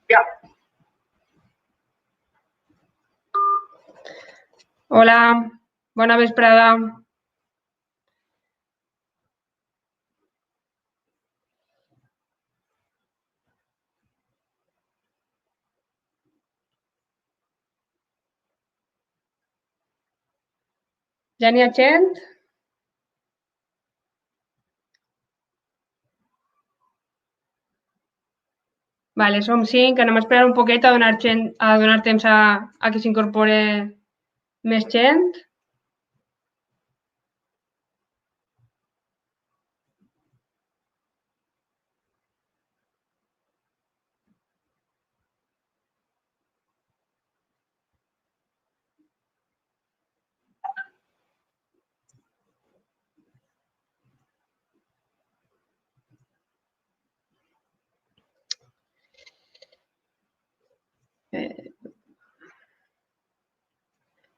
Ja. Hola, bona vesprada. Ja n'hi ha gent? Vale, som 5, anem a esperar un poquet a donar temps a que s'incorpore més gent.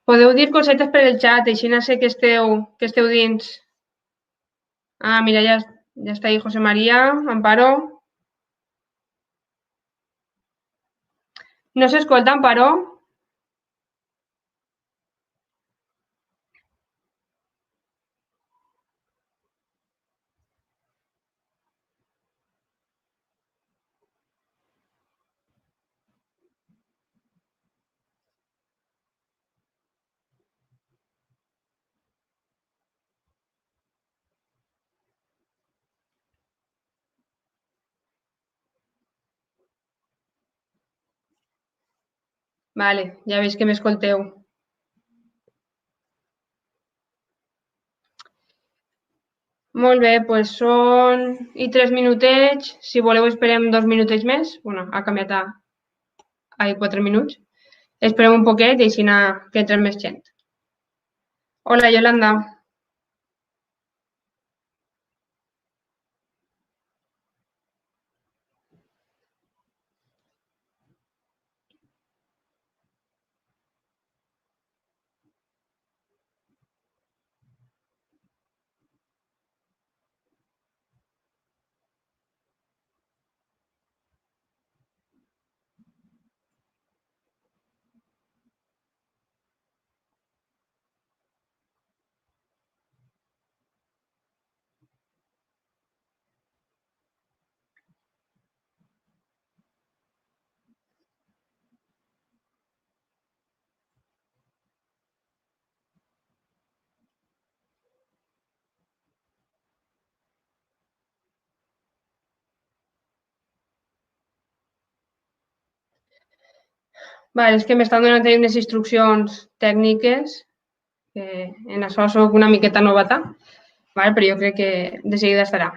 Podeu dir cosetes per el xat, així no sé que esteu dins. Ah, mira, ja està ahí José María, Amparo. No s'escolta, Amparo? Vale, ja veig que m'escolteu. Molt bé, doncs són 3 minutets. Si voleu esperem 2 minutets més. Bueno, ha canviat a 4 minuts. Esperem un poquet i així que entrem més gent. Hola, Yolanda. Vale, és que m'estan donant unes instruccions tècniques, que en això soc una miqueta novata, vale, però jo crec que de seguida estarà.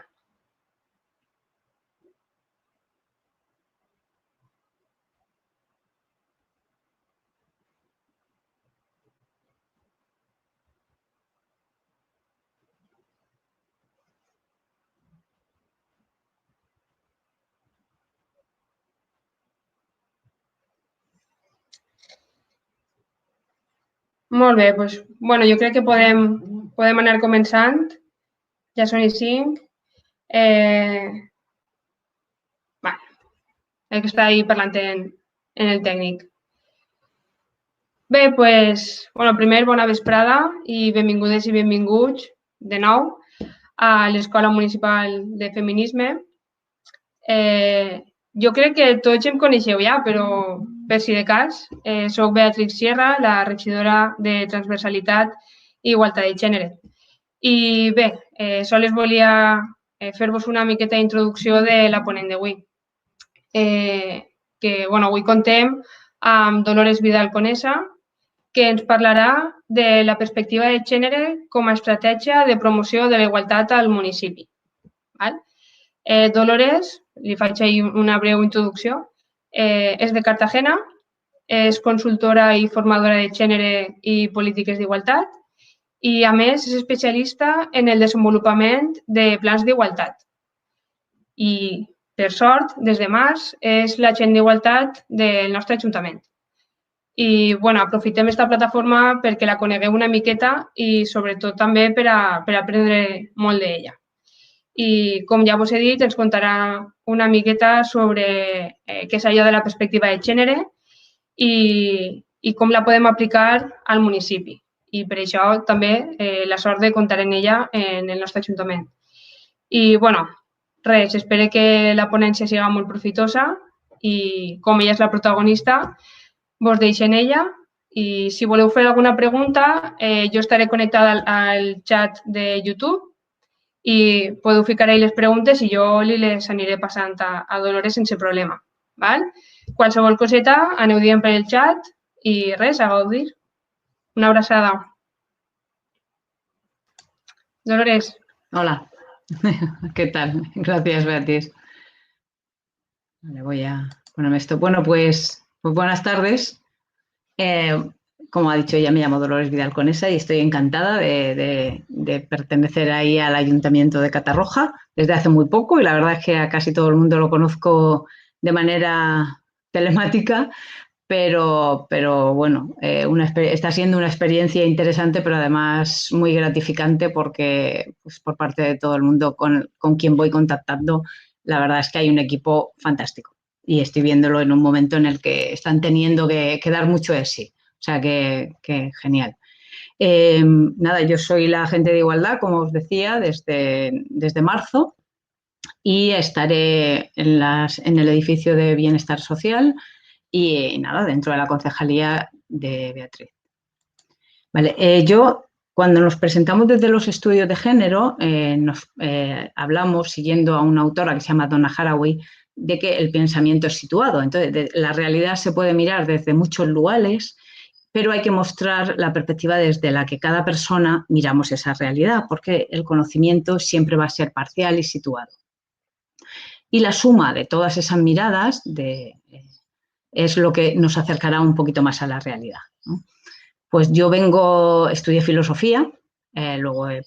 Molt bé, doncs, bueno, jo crec que podem anar començant. Ja són 5. Vale, el que està ahí parlant en el tècnic. Bé, doncs, bueno, primer, bona vesprada i benvingudes i benvinguts de nou a l'Escola Municipal de Feminisme. Jo crec que tots em coneixeu ja, però per si de cas, soc Beatrix Sierra, la regidora de Transversalitat i Igualtat de Gènere. I bé, sols volia fer-vos una miqueta d'introducció de la ponent d'avui. Que, bueno, avui contem amb Dolores Vidal Conesa, que ens parlarà de la perspectiva de gènere com a estratègia de promoció de la igualtat al municipi. Val? Dolores, li faig ahir una breu introducció, és de Cartagena, és consultora i formadora de gènere i polítiques d'igualtat i, a més, és especialista en el desenvolupament de plans d'igualtat. I, per sort, des de març, és l'agent d'igualtat del nostre Ajuntament. I, bueno, aprofitem aquesta plataforma perquè la conegueu una miqueta i, sobretot, també per aprendre molt d'ella. i, com ja vos he dit, ens contarà una miqueta sobre què és allò de la perspectiva de gènere i com la podem aplicar al municipi. I per això també la sort de comptar en ella en el nostre Ajuntament. I, bueno, res, espero que la ponència siga molt profitosa i, com ella és la protagonista, vos deixo en ella i si voleu fer alguna pregunta, jo estaré connectada al xat de YouTube i podeu ficar ahí les preguntes i jo li les aniré passant a Dolores sense problema. Val? Qualsevol coseta, aneu dient per el xat i res, a gaudir. Una abraçada. Dolores. Hola, ¿qué tal? Gracias, Beatriz. Vale, voy a ponerme esto. Bueno, pues buenas tardes. Como ha dicho ella, me llamo Dolores Vidal Conesa y estoy encantada de pertenecer ahí al Ayuntamiento de Catarroja desde hace muy poco y la verdad es que a casi todo el mundo lo conozco de manera telemática, pero bueno, está siendo una experiencia interesante, pero además muy gratificante porque pues, por parte de todo el mundo con quien voy contactando, la verdad es que hay un equipo fantástico y estoy viéndolo en un momento en el que están teniendo que dar mucho de sí. O sea, que genial. Nada, yo soy la agente de igualdad, como os decía, desde marzo y estaré en el edificio de bienestar social y nada, dentro de la concejalía de Beatriz. Vale, yo cuando nos presentamos desde los estudios de género, hablamos siguiendo a una autora que se llama Donna Haraway, de que el pensamiento es situado. Entonces, la realidad se puede mirar desde muchos lugares, pero hay que mostrar la perspectiva desde la que cada persona miramos esa realidad, porque el conocimiento siempre va a ser parcial y situado. Y la suma de todas esas miradas es lo que nos acercará un poquito más a la realidad, ¿no? Pues yo estudié filosofía, luego he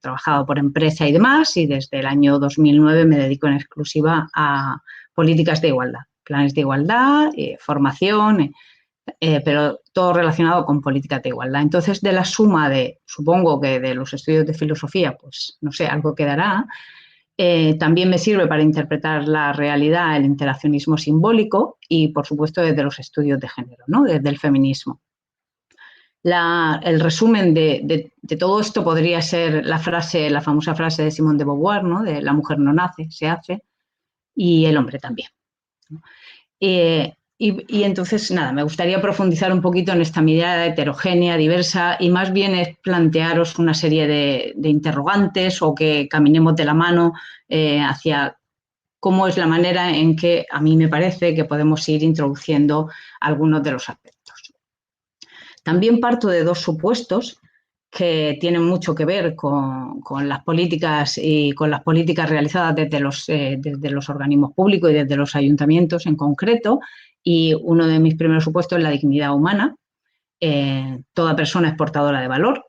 trabajado por empresa y demás, y desde el año 2009 me dedico en exclusiva a políticas de igualdad, planes de igualdad, formación, pero todo relacionado con políticas de igualdad. Entonces, de la suma supongo que de los estudios de filosofía, pues no sé, algo quedará. También me sirve para interpretar la realidad, el interaccionismo simbólico y, por supuesto, desde los estudios de género, ¿no? Desde el feminismo. El resumen de todo esto podría ser la famosa frase de Simone de Beauvoir, ¿no? De la mujer no nace, se hace, y el hombre también, ¿no? Y entonces, nada, me gustaría profundizar un poquito en esta mirada heterogénea, diversa, y más bien es plantearos una serie de interrogantes o que caminemos de la mano hacia cómo es la manera en que a mí me parece que podemos ir introduciendo algunos de los aspectos. También parto de dos supuestos que tienen mucho que ver con las políticas y con las políticas realizadas desde los organismos públicos y desde los ayuntamientos en concreto. Y uno de mis primeros supuestos es la dignidad humana. Toda persona es portadora de valor.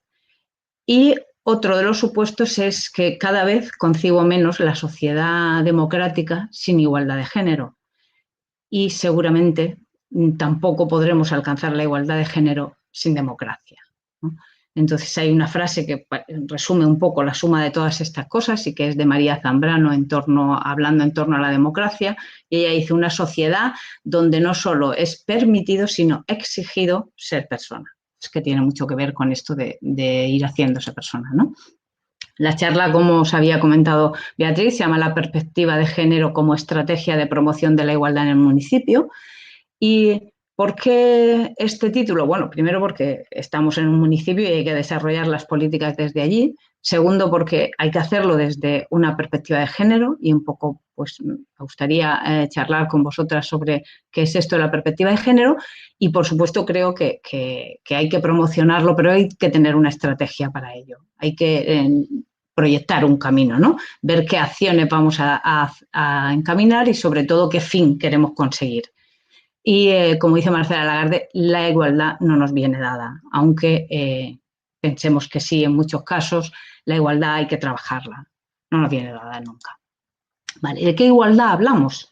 Y otro de los supuestos es que cada vez concibo menos la sociedad democrática sin igualdad de género. Y seguramente tampoco podremos alcanzar la igualdad de género sin democracia, ¿no? Entonces hay una frase que resume un poco la suma de todas estas cosas y que es de María Zambrano hablando en torno a la democracia, y ella dice: una sociedad donde no solo es permitido sino exigido ser persona. Es que tiene mucho que ver con esto de ir haciéndose persona, ¿no? La charla, como os había comentado Beatriz, se llama La perspectiva de género como estrategia de promoción de la igualdad en el municipio. ¿Y por qué este título? Bueno, primero porque estamos en un municipio y hay que desarrollar las políticas desde allí. Segundo, porque hay que hacerlo desde una perspectiva de género y un poco, pues me gustaría charlar con vosotras sobre qué es esto de la perspectiva de género. Y, por supuesto, creo que hay que promocionarlo, pero hay que tener una estrategia para ello. Hay que proyectar un camino, ¿no? Ver qué acciones vamos a encaminar y, sobre todo, qué fin queremos conseguir. Y como dice Marcela Lagarde, la igualdad no nos viene dada, aunque pensemos que sí, en muchos casos la igualdad hay que trabajarla, no nos viene dada nunca. Vale, ¿de qué igualdad hablamos?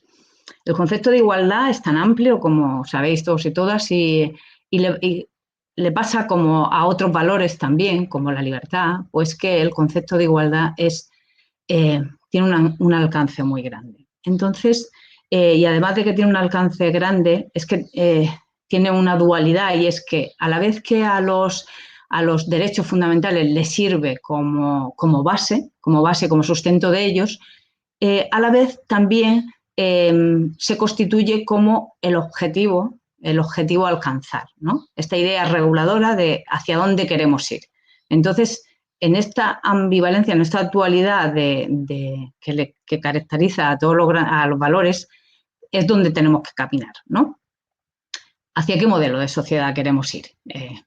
El concepto de igualdad es tan amplio, como sabéis todos y todas, y le pasa como a otros valores también, como la libertad, pues que el concepto de igualdad es tiene un alcance muy grande. Entonces, y además de que tiene un alcance grande, es que tiene una dualidad, y es que a la vez que a los derechos fundamentales les sirve como base, como sustento de ellos, a la vez también se constituye como el objetivo a alcanzar, ¿no? Esta idea reguladora de hacia dónde queremos ir. Entonces, en esta ambivalencia, en esta dualidad que caracteriza a todos los valores, es donde tenemos que caminar, ¿no? ¿Hacia qué modelo de sociedad queremos ir?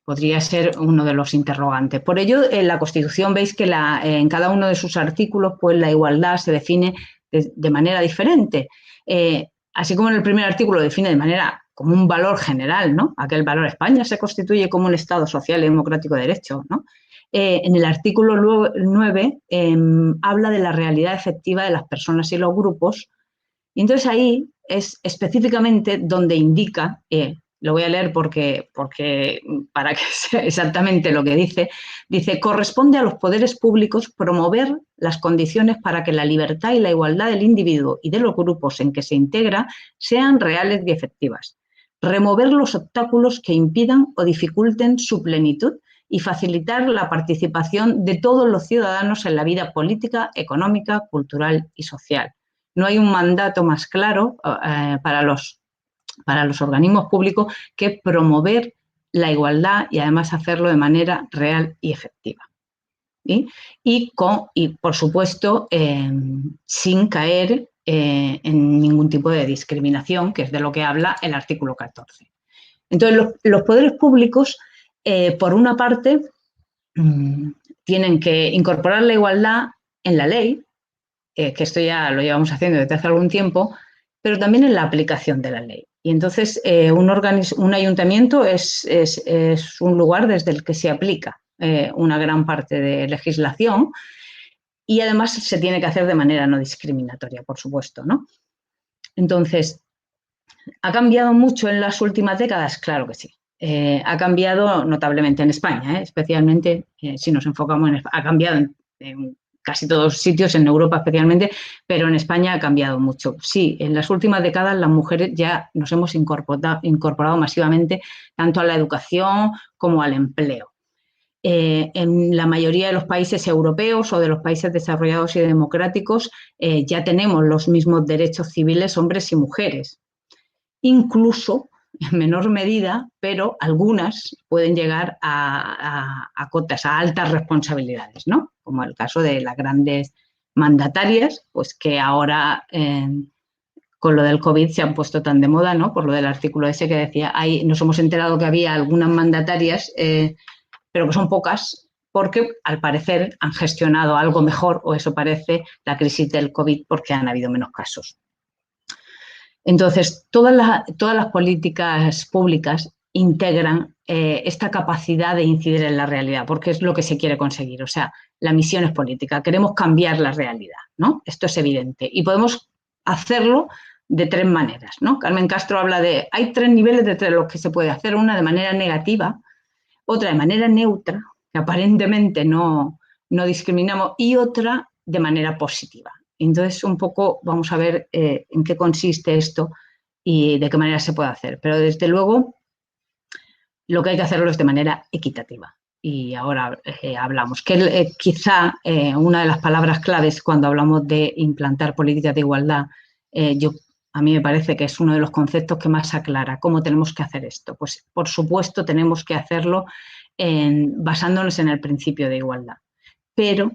Podría ser uno de los interrogantes. Por ello, en la Constitución veis que en cada uno de sus artículos, pues la igualdad se define de manera diferente. Así como en el primer artículo define de manera como un valor general, ¿no? Aquel valor, España se constituye como un Estado social y democrático de derecho, ¿no? En el artículo 9 habla de la realidad efectiva de las personas y los grupos, y entonces ahí es específicamente donde indica, lo voy a leer porque para que sea exactamente lo que dice, corresponde a los poderes públicos promover las condiciones para que la libertad y la igualdad del individuo y de los grupos en que se integra sean reales y efectivas, remover los obstáculos que impidan o dificulten su plenitud y facilitar la participación de todos los ciudadanos en la vida política, económica, cultural y social. No hay un mandato más claro para los organismos públicos que promover la igualdad y además hacerlo de manera real y efectiva. ¿Sí? Y por supuesto, sin caer en ningún tipo de discriminación, que es de lo que habla el artículo 14. Entonces, los poderes públicos, por una parte, tienen que incorporar la igualdad en la ley, que esto ya lo llevamos haciendo desde hace algún tiempo, pero también en la aplicación de la ley. Y entonces un ayuntamiento es un lugar desde el que se aplica una gran parte de legislación, y además se tiene que hacer de manera no discriminatoria, por supuesto, ¿no? Entonces, ¿ha cambiado mucho en las últimas décadas? Claro que sí. Ha cambiado notablemente en España, especialmente si nos enfocamos en España. Ha cambiado en casi todos los sitios, en Europa especialmente, pero en España ha cambiado mucho. Sí, en las últimas décadas las mujeres ya nos hemos incorporado masivamente tanto a la educación como al empleo. En la mayoría de los países europeos o de los países desarrollados y democráticos ya tenemos los mismos derechos civiles hombres y mujeres. Incluso en menor medida, pero algunas pueden llegar a cotas, a altas responsabilidades, ¿no? Como el caso de las grandes mandatarias, pues que ahora con lo del COVID se han puesto tan de moda, ¿no? Por lo del artículo ese que decía, nos hemos enterado que había algunas mandatarias, pero que son pocas, porque al parecer han gestionado algo mejor, o eso parece, la crisis del COVID, porque han habido menos casos. Entonces, todas las políticas públicas integran esta capacidad de incidir en la realidad, porque es lo que se quiere conseguir. O sea, la misión es política, queremos cambiar la realidad, ¿no? Esto es evidente. Y podemos hacerlo de tres maneras, ¿no? Carmen Castro habla hay tres niveles de los que se puede hacer: una de manera negativa, otra de manera neutra, que aparentemente no discriminamos, y otra de manera positiva. Entonces, un poco vamos a ver en qué consiste esto y de qué manera se puede hacer. Pero, desde luego, lo que hay que hacerlo es de manera equitativa. Y ahora hablamos. Que quizá una de las palabras claves cuando hablamos de implantar políticas de igualdad, a mí me parece que es uno de los conceptos que más aclara cómo tenemos que hacer esto. Pues, por supuesto, tenemos que hacerlo basándonos en el principio de igualdad, pero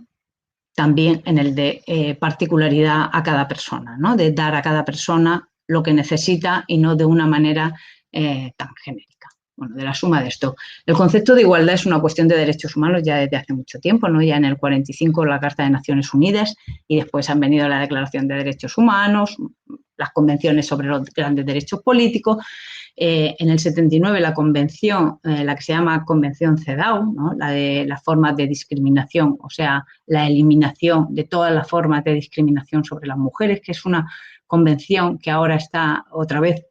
también en el de particularidad a cada persona, ¿no? De dar a cada persona lo que necesita y no de una manera tan genérica. Bueno, de la suma de esto. El concepto de igualdad es una cuestión de derechos humanos ya desde hace mucho tiempo, ¿no? Ya en el 45 la Carta de Naciones Unidas, y después han venido la Declaración de Derechos Humanos, las convenciones sobre los grandes derechos políticos. En el 79 la convención, la que se llama Convención CEDAW, ¿no? La de las formas de discriminación, o sea, la eliminación de todas las formas de discriminación sobre las mujeres, que es una convención que ahora está otra vez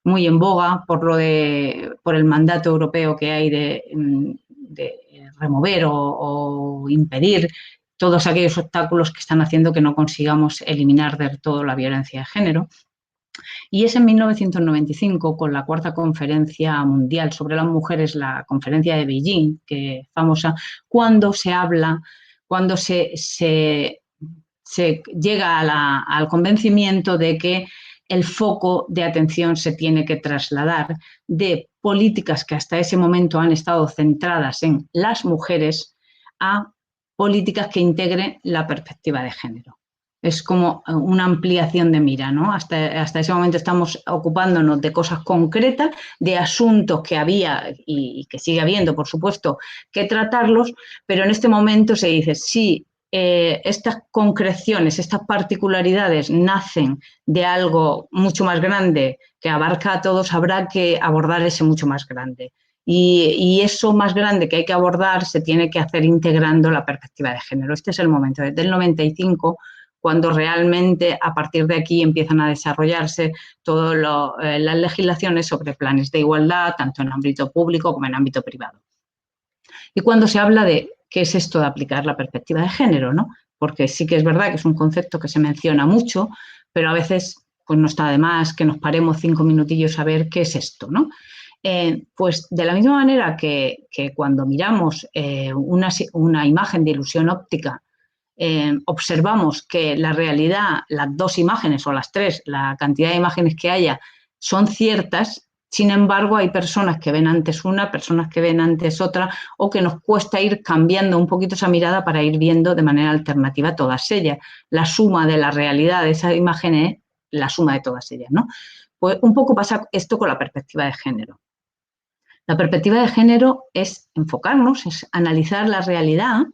muy en boga por el mandato europeo que hay de remover o impedir todos aquellos obstáculos que están haciendo que no consigamos eliminar del todo la violencia de género. Y es en 1995, con la cuarta conferencia mundial sobre las mujeres, la conferencia de Beijing, que es famosa, cuando se habla, cuando se llega al convencimiento de que el foco de atención se tiene que trasladar de políticas que hasta ese momento han estado centradas en las mujeres a políticas que integren la perspectiva de género. Es como una ampliación de mira, ¿no? Hasta ese momento estamos ocupándonos de cosas concretas, de asuntos que había y que sigue habiendo, por supuesto, que tratarlos, pero en este momento se dice, sí, estas concreciones, estas particularidades nacen de algo mucho más grande que abarca a todos, habrá que abordar ese mucho más grande. Y eso más grande que hay que abordar se tiene que hacer integrando la perspectiva de género. Este es el momento, desde el 95, cuando realmente a partir de aquí empiezan a desarrollarse todas las legislaciones sobre planes de igualdad, tanto en ámbito público como en ámbito privado. Y cuando se habla de qué es esto de aplicar la perspectiva de género, ¿no? Porque sí que es verdad que es un concepto que se menciona mucho, pero a veces pues no está de más que nos paremos 5 minutillos a ver qué es esto, ¿no? Pues de la misma manera que cuando miramos una imagen de ilusión óptica, observamos que la realidad, las dos imágenes o las tres, la cantidad de imágenes que haya, son ciertas. Sin embargo, hay personas que ven antes una, personas que ven antes otra, o que nos cuesta ir cambiando un poquito esa mirada para ir viendo de manera alternativa todas ellas. La suma de la realidad de esa imagen es la suma de todas ellas, ¿no? Pues un poco pasa esto con la perspectiva de género. La perspectiva de género es enfocarnos, es analizar la realidad,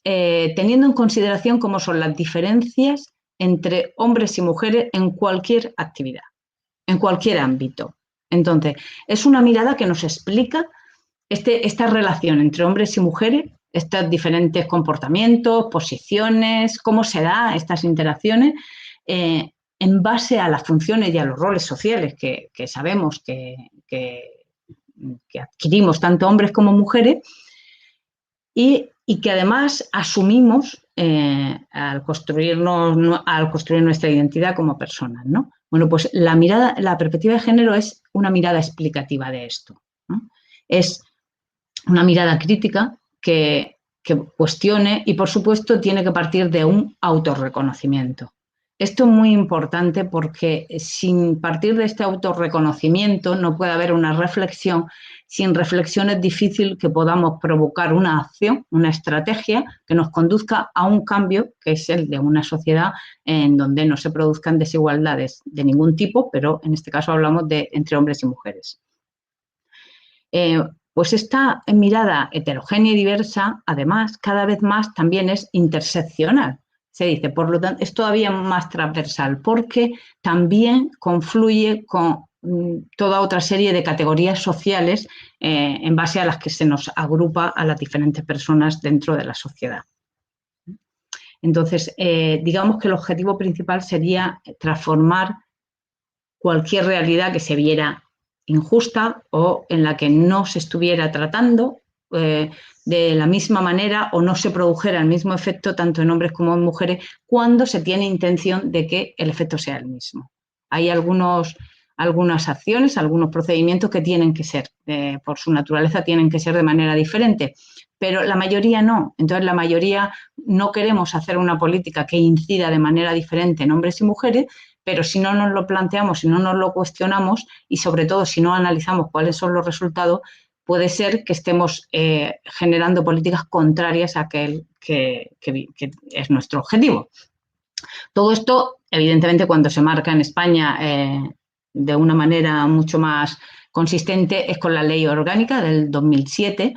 teniendo en consideración cómo son las diferencias entre hombres y mujeres en cualquier actividad, en cualquier ámbito. Entonces, es una mirada que nos explica esta relación entre hombres y mujeres, estos diferentes comportamientos, posiciones, cómo se dan estas interacciones en base a las funciones y a los roles sociales que sabemos que adquirimos tanto hombres como mujeres y que además asumimos al construir nuestra identidad como personas, ¿no? Bueno, pues la perspectiva de género es una mirada explicativa de esto, ¿no? Es una mirada crítica que cuestione y, por supuesto, tiene que partir de un autorreconocimiento. Esto es muy importante porque sin partir de este autorreconocimiento no puede haber una reflexión. Sin reflexión es difícil que podamos provocar una acción, una estrategia que nos conduzca a un cambio, que es el de una sociedad en donde no se produzcan desigualdades de ningún tipo, pero en este caso hablamos de entre hombres y mujeres. Pues esta mirada heterogénea y diversa, además, cada vez más también es interseccional. Se dice, por lo tanto, es todavía más transversal porque también confluye con toda otra serie de categorías sociales en base a las que se nos agrupa a las diferentes personas dentro de la sociedad. Entonces, digamos que el objetivo principal sería transformar cualquier realidad que se viera injusta o en la que no se estuviera tratando de la misma manera o no se produjera el mismo efecto tanto en hombres como en mujeres cuando se tiene intención de que el efecto sea el mismo. Hay algunas acciones, algunos procedimientos que tienen que ser, por su naturaleza, tienen que ser de manera diferente, pero la mayoría no. Entonces, la mayoría no queremos hacer una política que incida de manera diferente en hombres y mujeres, pero si no nos lo planteamos, si no nos lo cuestionamos y sobre todo si no analizamos cuáles son los resultados, puede ser que estemos generando políticas contrarias a aquel que es nuestro objetivo. Todo esto, evidentemente, cuando se marca en España de una manera mucho más consistente es con la Ley Orgánica del 2007.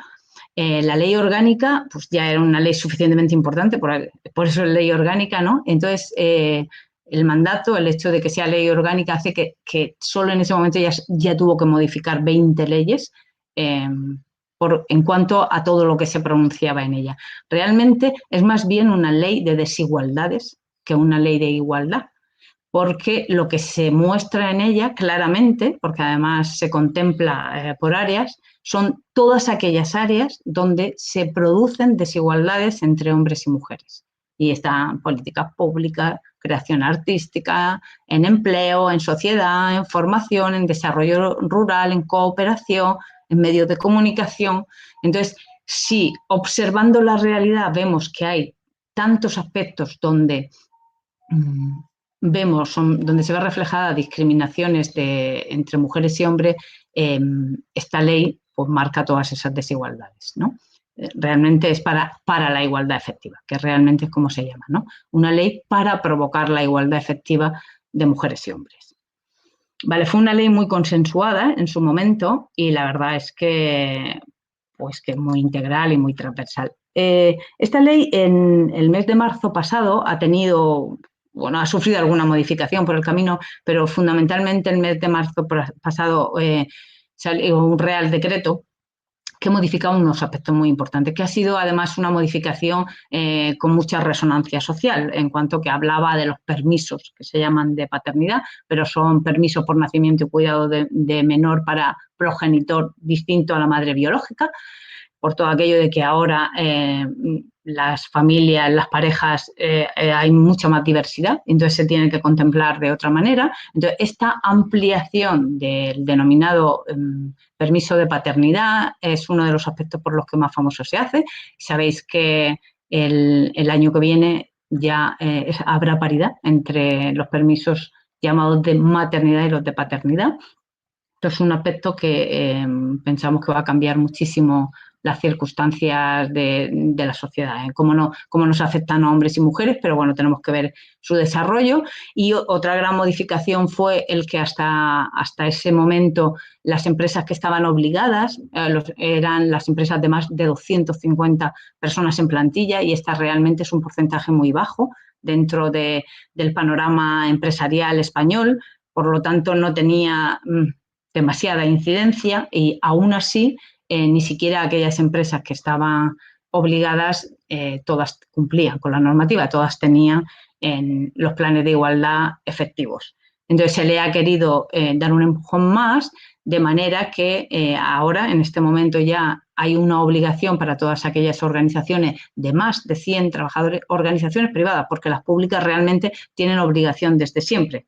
La Ley Orgánica pues ya era una ley suficientemente importante, por eso es Ley Orgánica, ¿no? Entonces, el mandato, el hecho de que sea ley orgánica hace que solo en ese momento ya tuvo que modificar 20 leyes en cuanto a todo lo que se pronunciaba en ella. Realmente es más bien una ley de desigualdades que una ley de igualdad, porque lo que se muestra en ella claramente, porque además se contempla por áreas, son todas aquellas áreas donde se producen desigualdades entre hombres y mujeres. Y están políticas públicas, creación artística, en empleo, en sociedad, en formación, en desarrollo rural, en cooperación, en medios de comunicación. Entonces, si observando la realidad vemos que hay tantos aspectos donde donde se ve reflejada discriminaciones entre mujeres y hombres, esta ley pues marca todas esas desigualdades, ¿no? Realmente es para la igualdad efectiva, que realmente es como se llama, ¿no? Una ley para provocar la igualdad efectiva de mujeres y hombres. Vale, fue una ley muy consensuada en su momento y la verdad es que es muy integral y muy transversal. Esta ley en el mes de marzo pasado ha sufrido alguna modificación por el camino, pero fundamentalmente el mes de marzo pasado salió un Real Decreto que modificaba unos aspectos muy importantes, que ha sido además una modificación con mucha resonancia social, en cuanto que hablaba de los permisos que se llaman de paternidad, pero son permisos por nacimiento y cuidado de menor para progenitor distinto a la madre biológica, por todo aquello de que ahora las familias, las parejas, hay mucha más diversidad, entonces se tienen que contemplar de otra manera. Entonces, esta ampliación del denominado permiso de paternidad es uno de los aspectos por los que más famoso se hace. Sabéis que el año que viene ya habrá paridad entre los permisos llamados de maternidad y los de paternidad. Esto es un aspecto que pensamos que va a cambiar muchísimo las circunstancias de la sociedad, cómo nos afectan a hombres y mujeres, pero bueno, tenemos que ver su desarrollo. Y otra gran modificación fue el que hasta ese momento las empresas que estaban obligadas eran las empresas de más de 250 personas en plantilla, y esta realmente es un porcentaje muy bajo dentro del panorama empresarial español, por lo tanto no tenía demasiada incidencia, y aún así ni siquiera aquellas empresas que estaban obligadas todas cumplían con la normativa, todas tenían los planes de igualdad efectivos. Entonces se le ha querido dar un empujón más, de manera que ahora, en este momento, ya hay una obligación para todas aquellas organizaciones de más de 100 trabajadores, organizaciones privadas, porque las públicas realmente tienen obligación desde siempre.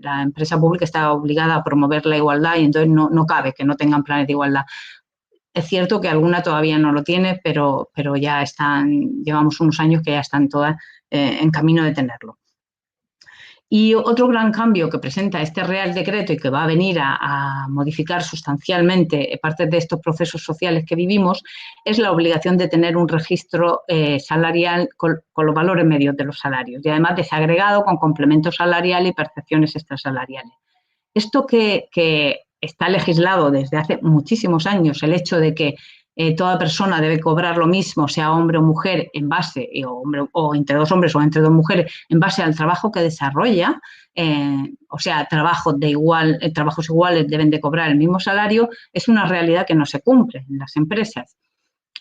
La empresa pública está obligada a promover la igualdad y entonces no cabe que no tengan planes de igualdad. Es cierto que alguna todavía no lo tiene, pero ya llevamos unos años que ya están todas en camino de tenerlo. Y otro gran cambio que presenta este Real Decreto y que va a venir a modificar sustancialmente parte de estos procesos sociales que vivimos es la obligación de tener un registro salarial con los valores medios de los salarios, y además desagregado con complemento salarial y percepciones extrasalariales. Esto que está legislado desde hace muchísimos años, el hecho de que toda persona debe cobrar lo mismo, sea hombre o mujer, en base, o entre dos hombres o entre dos mujeres, en base al trabajo que desarrolla, o sea, trabajos iguales deben de cobrar el mismo salario, es una realidad que no se cumple en las empresas.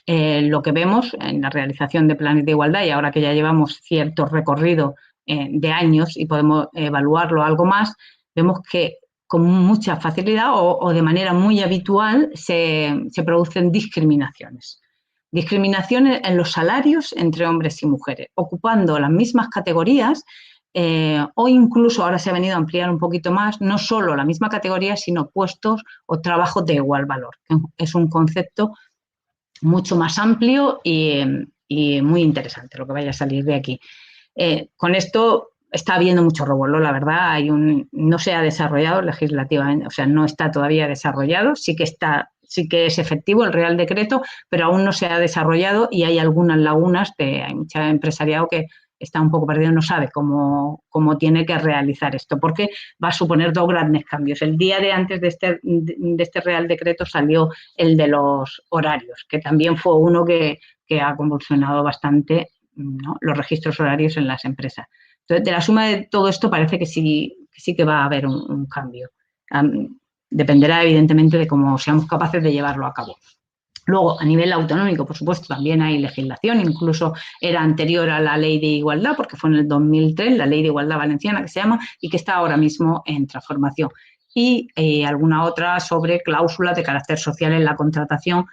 Lo que vemos en la realización de planes de igualdad, y ahora que ya llevamos cierto recorrido de años y podemos evaluarlo algo más, vemos que con mucha facilidad o de manera muy habitual se producen discriminaciones. Discriminaciones en los salarios entre hombres y mujeres, ocupando las mismas categorías o incluso ahora se ha venido a ampliar un poquito más, no solo la misma categoría, sino puestos o trabajos de igual valor. Es un concepto mucho más amplio y muy interesante lo que vaya a salir de aquí. Con esto está habiendo mucho revuelo, la verdad. No se ha desarrollado legislativamente, o sea, no está todavía desarrollado. Sí que es efectivo el Real Decreto, pero aún no se ha desarrollado y hay algunas lagunas. Hay mucha empresariado que está un poco perdido, no sabe cómo tiene que realizar esto, porque va a suponer dos grandes cambios. El día de antes de este Real Decreto salió el de los horarios, que también fue uno que ha convulsionado bastante, ¿no?, los registros horarios en las empresas. Entonces, de la suma de todo esto parece que sí que va a haber un cambio. Dependerá, evidentemente, de cómo seamos capaces de llevarlo a cabo. Luego, a nivel autonómico, por supuesto, también hay legislación, incluso era anterior a la Ley de Igualdad, porque fue en el 2003, la Ley de Igualdad Valenciana, que se llama, y que está ahora mismo en transformación. Y alguna otra sobre cláusulas de carácter social en la contratación,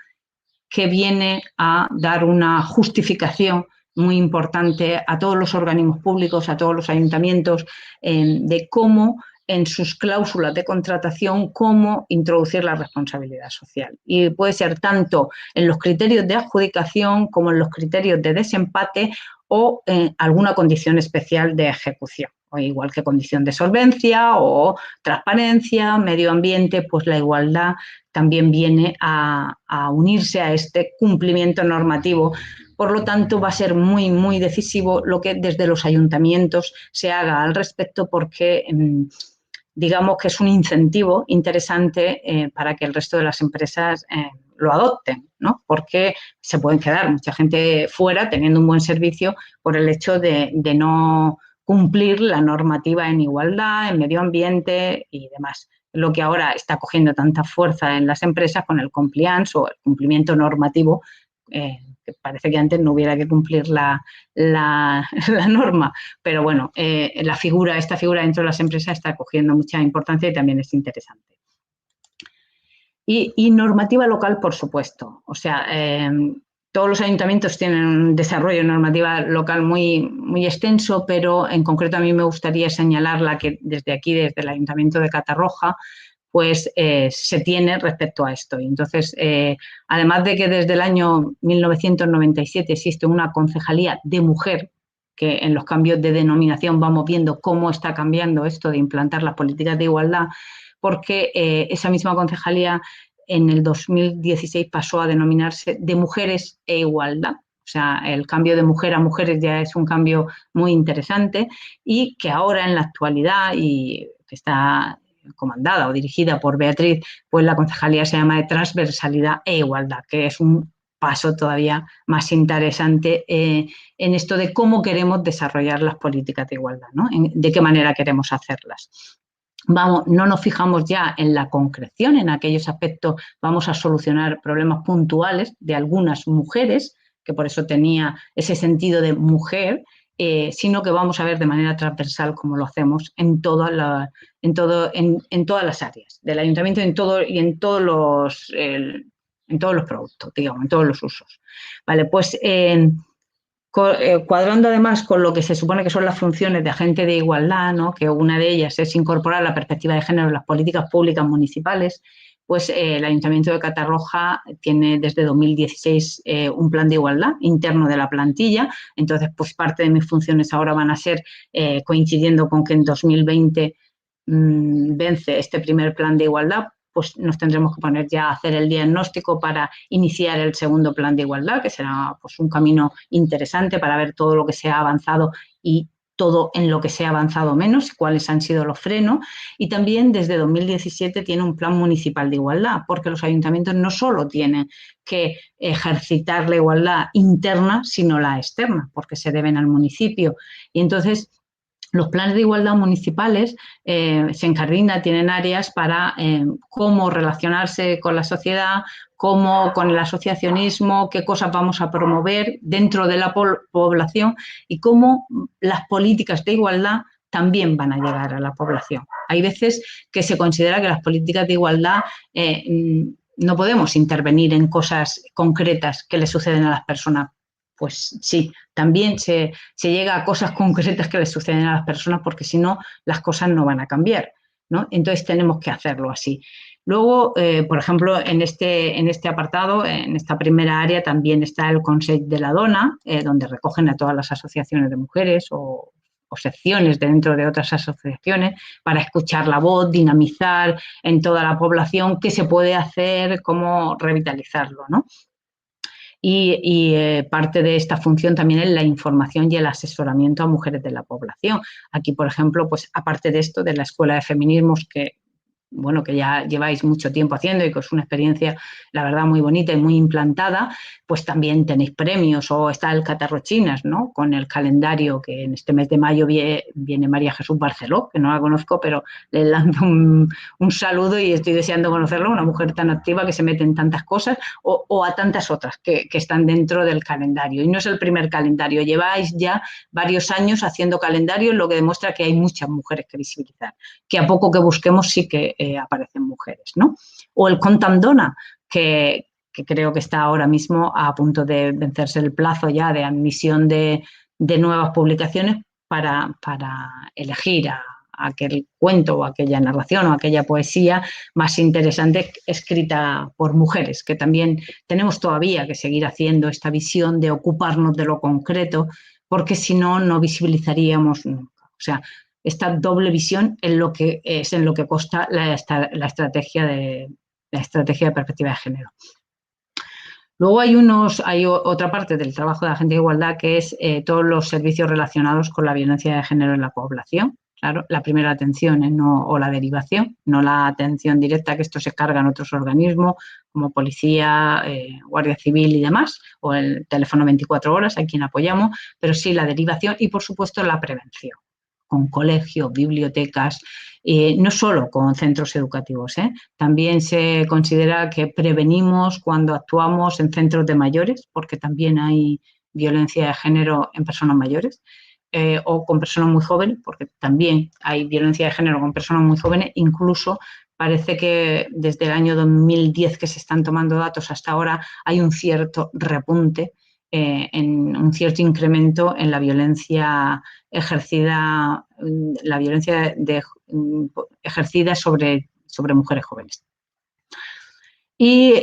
que viene a dar una justificación muy importante a todos los organismos públicos, a todos los ayuntamientos, de cómo en sus cláusulas de contratación, cómo introducir la responsabilidad social. Y puede ser tanto en los criterios de adjudicación como en los criterios de desempate o en alguna condición especial de ejecución. O igual que condición de solvencia o transparencia, medio ambiente, pues la igualdad también viene a unirse a este cumplimiento normativo. Por lo tanto, va a ser muy, muy decisivo lo que desde los ayuntamientos se haga al respecto, porque digamos que es un incentivo interesante para que el resto de las empresas lo adopten, ¿no? Porque se pueden quedar mucha gente fuera teniendo un buen servicio por el hecho de no cumplir la normativa en igualdad, en medio ambiente y demás. Lo que ahora está cogiendo tanta fuerza en las empresas con el compliance o el cumplimiento normativo, que parece que antes no hubiera que cumplir la norma, pero bueno, esta figura dentro de las empresas está cogiendo mucha importancia y también es interesante. Y normativa local, por supuesto. O sea, todos los ayuntamientos tienen un desarrollo de normativa local muy, muy extenso, pero en concreto a mí me gustaría señalar la que desde aquí, desde el Ayuntamiento de Catarroja, pues se tiene respecto a esto. Y entonces, además de que desde el año 1997 existe una concejalía de mujer, que en los cambios de denominación vamos viendo cómo está cambiando esto de implantar las políticas de igualdad, porque esa misma concejalía en el 2016 pasó a denominarse de mujeres e igualdad. O sea, el cambio de mujer a mujeres ya es un cambio muy interesante y que ahora en la actualidad, y que está comandada o dirigida por Beatriz, pues la concejalía se llama de transversalidad e igualdad, que es un paso todavía más interesante en esto de cómo queremos desarrollar las políticas de igualdad, ¿no? De qué manera queremos hacerlas. No nos fijamos ya en la concreción, en aquellos aspectos, vamos a solucionar problemas puntuales de algunas mujeres, que por eso tenía ese sentido de mujer, sino que vamos a ver de manera transversal cómo lo hacemos en todas las áreas del ayuntamiento en todos los productos, digamos, en todos los usos. Vale, pues cuadrando además con lo que se supone que son las funciones de agente de igualdad, ¿no? Que una de ellas es incorporar la perspectiva de género en las políticas públicas municipales, pues el Ayuntamiento de Catarroja tiene desde 2016 un plan de igualdad interno de la plantilla. Entonces, pues parte de mis funciones ahora van a ser, coincidiendo con que en 2020 vence este primer plan de igualdad, pues nos tendremos que poner ya a hacer el diagnóstico para iniciar el segundo plan de igualdad, que será pues un camino interesante para ver todo lo que se ha avanzado y todo en lo que se ha avanzado menos, cuáles han sido los frenos. Y también desde 2017 tiene un plan municipal de igualdad, porque los ayuntamientos no solo tienen que ejercitar la igualdad interna, sino la externa, porque se deben al municipio. Y entonces los planes de igualdad municipales se encardinan, tienen áreas para cómo relacionarse con la sociedad, cómo con el asociacionismo, qué cosas vamos a promover dentro de la población y cómo las políticas de igualdad también van a llegar a la población. Hay veces que se considera que las políticas de igualdad no podemos intervenir en cosas concretas que le suceden a las personas. Pues sí, también se llega a cosas concretas que les suceden a las personas, porque si no, las cosas no van a cambiar, ¿no? Entonces tenemos que hacerlo así. Luego, por ejemplo, en este apartado, en esta primera área, también está el Consell de la Dona, donde recogen a todas las asociaciones de mujeres o secciones dentro de otras asociaciones para escuchar la voz, dinamizar en toda la población qué se puede hacer, cómo revitalizarlo, ¿no? Y parte de esta función también es la información y el asesoramiento a mujeres de la población. Aquí, por ejemplo, pues aparte de esto, de la Escuela de Feminismos, que bueno, que ya lleváis mucho tiempo haciendo y que es una experiencia, la verdad, muy bonita y muy implantada, pues también tenéis premios, o está el Catarrochinas, ¿no? Con el calendario, que en este mes de mayo viene María Jesús Barceló, que no la conozco, pero le lanzo un saludo y estoy deseando conocerla, una mujer tan activa que se mete en tantas cosas, o a tantas otras que están dentro del calendario. Y no es el primer calendario, lleváis ya varios años haciendo calendarios, lo que demuestra que hay muchas mujeres que visibilizar, que a poco que busquemos sí que aparecen mujeres, ¿no? O el Contam Dona, que creo que está ahora mismo a punto de vencerse el plazo ya de admisión de nuevas publicaciones para elegir a aquel cuento o aquella narración o aquella poesía más interesante escrita por mujeres, que también tenemos todavía que seguir haciendo esta visión de ocuparnos de lo concreto, porque si no, no visibilizaríamos nunca. O sea, esta doble visión en lo que consta la estrategia de perspectiva de género. Luego hay otra parte del trabajo de Agente de Igualdad, que es todos los servicios relacionados con la violencia de género en la población. Claro, la primera atención o la derivación, no la atención directa, que esto se carga en otros organismos como policía, Guardia Civil y demás, o el teléfono 24 horas, a quien apoyamos, pero sí la derivación y, por supuesto, la prevención, con colegios, bibliotecas, no solo con centros educativos, también se considera que prevenimos cuando actuamos en centros de mayores, porque también hay violencia de género en personas mayores, o con personas muy jóvenes, porque también hay violencia de género con personas muy jóvenes. Incluso parece que desde el año 2010 que se están tomando datos hasta ahora hay un cierto repunte, en un cierto incremento en la violencia ejercida, ejercida sobre mujeres jóvenes. Y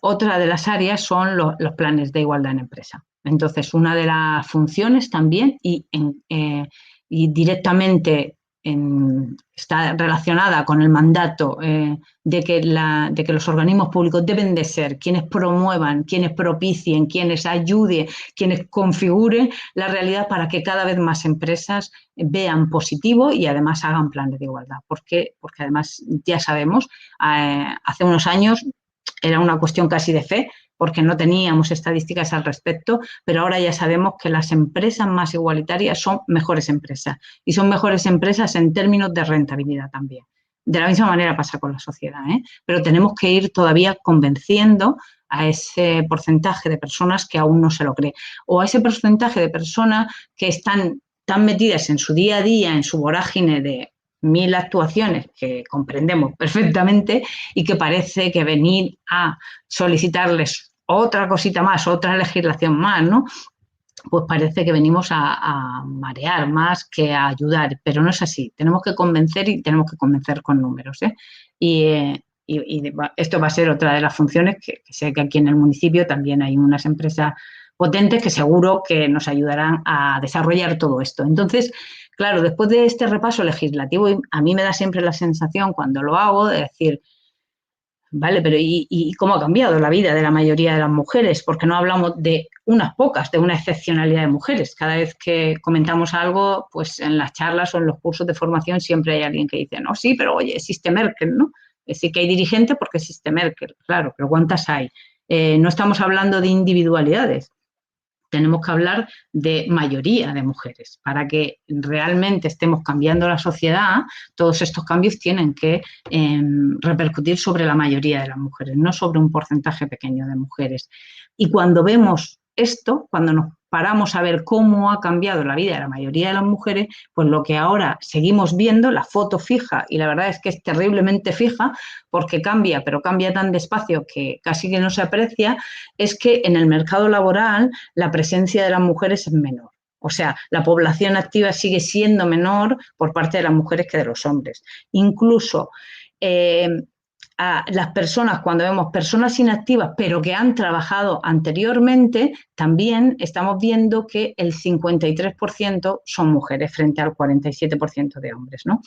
otra de las áreas son los planes de igualdad en empresa. Entonces, una de las funciones también y directamente está relacionada con el mandato de que los organismos públicos deben de ser quienes promuevan, quienes propicien, quienes ayuden, quienes configuren la realidad para que cada vez más empresas vean positivo y además hagan planes de igualdad. ¿Por qué? Porque además ya sabemos, hace unos años era una cuestión casi de fe, porque no teníamos estadísticas al respecto, pero ahora ya sabemos que las empresas más igualitarias son mejores empresas, y son mejores empresas en términos de rentabilidad también. De la misma manera pasa con la sociedad, pero tenemos que ir todavía convenciendo a ese porcentaje de personas que aún no se lo cree, o a ese porcentaje de personas que están tan metidas en su día a día, en su vorágine de 1000 actuaciones que comprendemos perfectamente, y que parece que venir a solicitarles otra cosita más, otra legislación más, ¿no? Pues parece que venimos a marear más que a ayudar, pero no es así. Tenemos que convencer, y tenemos que convencer con números, y esto va a ser otra de las funciones que sé que aquí en el municipio también hay unas empresas potentes que seguro que nos ayudarán a desarrollar todo esto. Entonces, claro, después de este repaso legislativo, a mí me da siempre la sensación cuando lo hago de decir, vale, pero ¿y cómo ha cambiado la vida de la mayoría de las mujeres? Porque no hablamos de unas pocas, de una excepcionalidad de mujeres. Cada vez que comentamos algo, pues en las charlas o en los cursos de formación siempre hay alguien que dice, no, sí, pero oye, existe Merkel, ¿no? Sí que hay dirigente porque existe Merkel, claro, pero ¿cuántas hay? No estamos hablando de individualidades. Tenemos que hablar de mayoría de mujeres. Para que realmente estemos cambiando la sociedad, todos estos cambios tienen que repercutir sobre la mayoría de las mujeres, no sobre un porcentaje pequeño de mujeres. Y cuando vemos esto, cuando nos paramos a ver cómo ha cambiado la vida de la mayoría de las mujeres, pues lo que ahora seguimos viendo, la foto fija, y la verdad es que es terriblemente fija, porque cambia, pero cambia tan despacio que casi que no se aprecia, es que en el mercado laboral la presencia de las mujeres es menor. O sea, la población activa sigue siendo menor por parte de las mujeres que de los hombres. Incluso a las personas, cuando vemos personas inactivas, pero que han trabajado anteriormente, también estamos viendo que el 53% son mujeres frente al 47% de hombres, ¿no?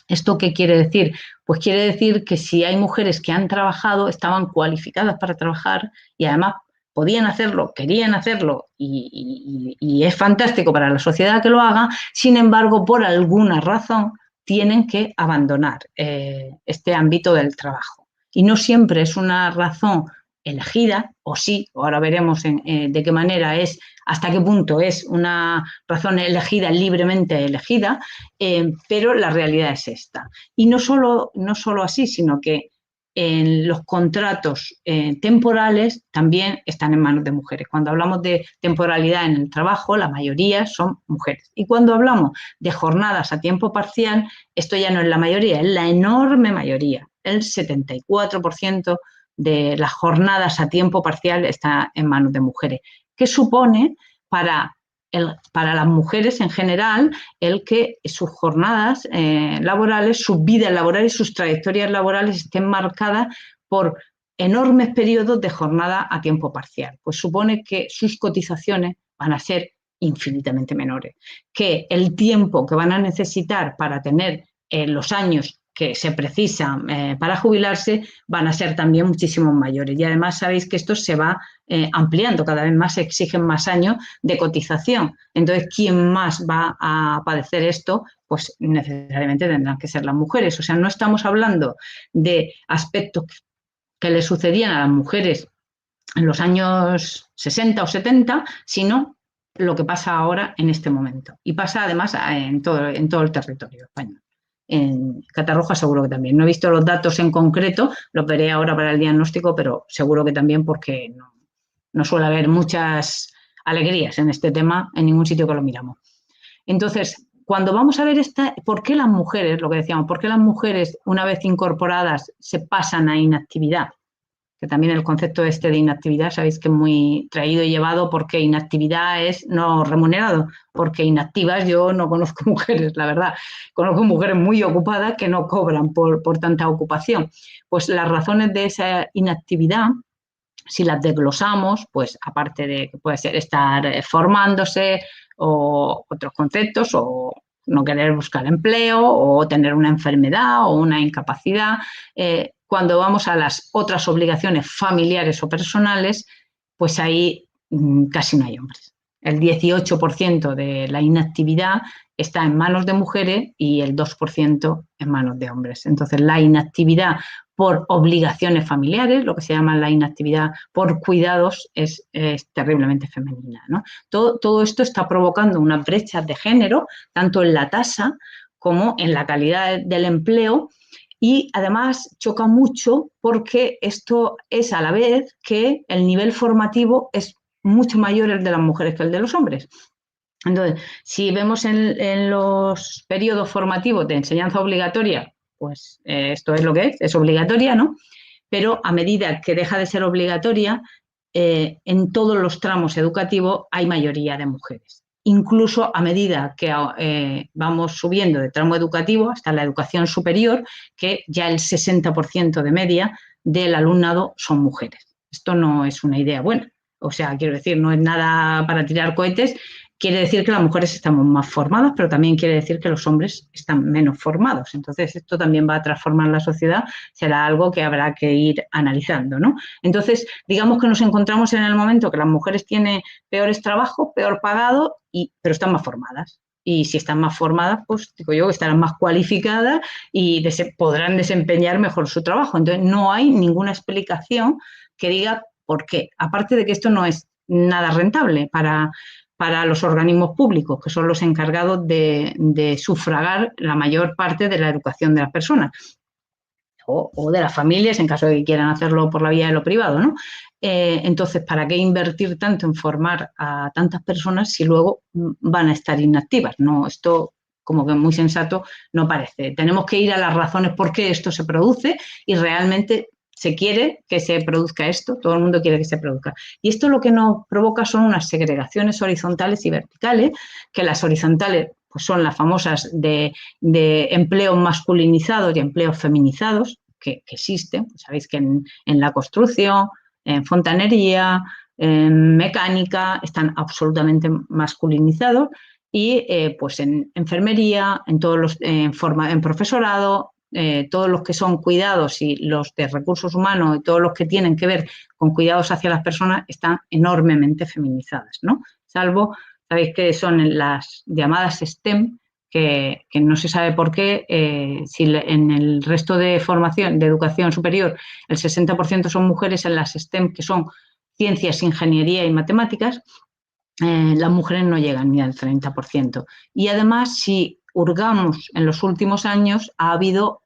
¿Esto qué quiere decir? Pues quiere decir que si hay mujeres que han trabajado, estaban cualificadas para trabajar y además podían hacerlo, querían hacerlo y es fantástico para la sociedad que lo haga. Sin embargo, por alguna razón, tienen que abandonar este ámbito del trabajo. Y no siempre es una razón elegida, o sí, ahora veremos de qué manera es, hasta qué punto es una razón elegida, libremente elegida, pero la realidad es esta. Y no solo así, sino que en los contratos temporales también están en manos de mujeres. Cuando hablamos de temporalidad en el trabajo, la mayoría son mujeres. Y cuando hablamos de jornadas a tiempo parcial, esto ya no es la mayoría, es la enorme mayoría. El 74% de las jornadas a tiempo parcial está en manos de mujeres. ¿Qué supone para las mujeres en general el que sus jornadas laborales, sus vidas laborales, sus trayectorias laborales estén marcadas por enormes periodos de jornada a tiempo parcial? Pues supone que sus cotizaciones van a ser infinitamente menores, que el tiempo que van a necesitar para tener los años que se precisan para jubilarse van a ser también muchísimo mayores. Y además sabéis que esto se va ampliando, cada vez más se exigen más años de cotización. Entonces, ¿quién más va a padecer esto? Pues necesariamente tendrán que ser las mujeres. O sea, no estamos hablando de aspectos que le sucedían a las mujeres en los años 60 o 70, sino lo que pasa ahora en este momento. Y pasa además en todo el territorio español. En Catarroja seguro que también. No he visto los datos en concreto, los veré ahora para el diagnóstico, pero seguro que también porque no suele haber muchas alegrías en este tema en ningún sitio que lo miramos. Entonces, cuando vamos a ver ¿por qué las mujeres, lo que decíamos, por qué las mujeres una vez incorporadas se pasan a inactividad? Que también el concepto de inactividad, sabéis que es muy traído y llevado porque inactividad es no remunerado, porque inactivas yo no conozco mujeres, la verdad. Conozco mujeres muy ocupadas que no cobran por tanta ocupación. Pues las razones de esa inactividad, si las desglosamos, pues aparte de que puede ser estar formándose o otros conceptos o no querer buscar empleo o tener una enfermedad o una incapacidad, cuando vamos a las otras obligaciones familiares o personales, pues ahí casi no hay hombres. El 18% de la inactividad está en manos de mujeres y el 2% en manos de hombres. Entonces, la inactividad por obligaciones familiares, lo que se llama la inactividad por cuidados, es terriblemente femenina, ¿no? Todo esto está provocando una brecha de género, tanto en la tasa como en la calidad del empleo, y además choca mucho porque esto es a la vez que el nivel formativo es mucho mayor el de las mujeres que el de los hombres. Entonces, si vemos en los periodos formativos de enseñanza obligatoria, pues esto es lo que es obligatoria, ¿no? Pero a medida que deja de ser obligatoria, en todos los tramos educativos hay mayoría de mujeres. Incluso a medida que vamos subiendo de tramo educativo hasta la educación superior, que ya el 60% de media del alumnado son mujeres. Esto no es una idea buena. O sea, quiero decir, no es nada para tirar cohetes. Quiere decir que las mujeres estamos más formadas, pero también quiere decir que los hombres están menos formados. Entonces, esto también va a transformar la sociedad, será algo que habrá que ir analizando, ¿no? Entonces, digamos que nos encontramos en el momento que las mujeres tienen peores trabajos, peor pagados, pero están más formadas. Y si están más formadas, pues digo yo que estarán más cualificadas y podrán desempeñar mejor su trabajo. Entonces, no hay ninguna explicación que diga por qué. Aparte de que esto no es nada rentable para los organismos públicos, que son los encargados de sufragar la mayor parte de la educación de las personas o de las familias, en caso de que quieran hacerlo por la vía de lo privado, ¿no? Entonces, ¿para qué invertir tanto en formar a tantas personas si luego van a estar inactivas? No, esto como que muy sensato no parece. Tenemos que ir a las razones por qué esto se produce y realmente se quiere que se produzca esto, todo el mundo quiere que se produzca. Y esto lo que nos provoca son unas segregaciones horizontales y verticales, que las horizontales pues son las famosas de empleos masculinizados y empleos feminizados, que existen. Pues sabéis que en la construcción, en fontanería, en mecánica, están absolutamente masculinizados y pues en enfermería, en profesorado, todos los que son cuidados y los de recursos humanos y todos los que tienen que ver con cuidados hacia las personas están enormemente feminizadas, ¿no? Salvo, sabéis que son las llamadas STEM, que no se sabe por qué, si en el resto de formación, de educación superior, el 60% son mujeres en las STEM, que son ciencias, ingeniería y matemáticas, las mujeres no llegan ni al 30%. Y además, si hurgamos en los últimos años, ha habido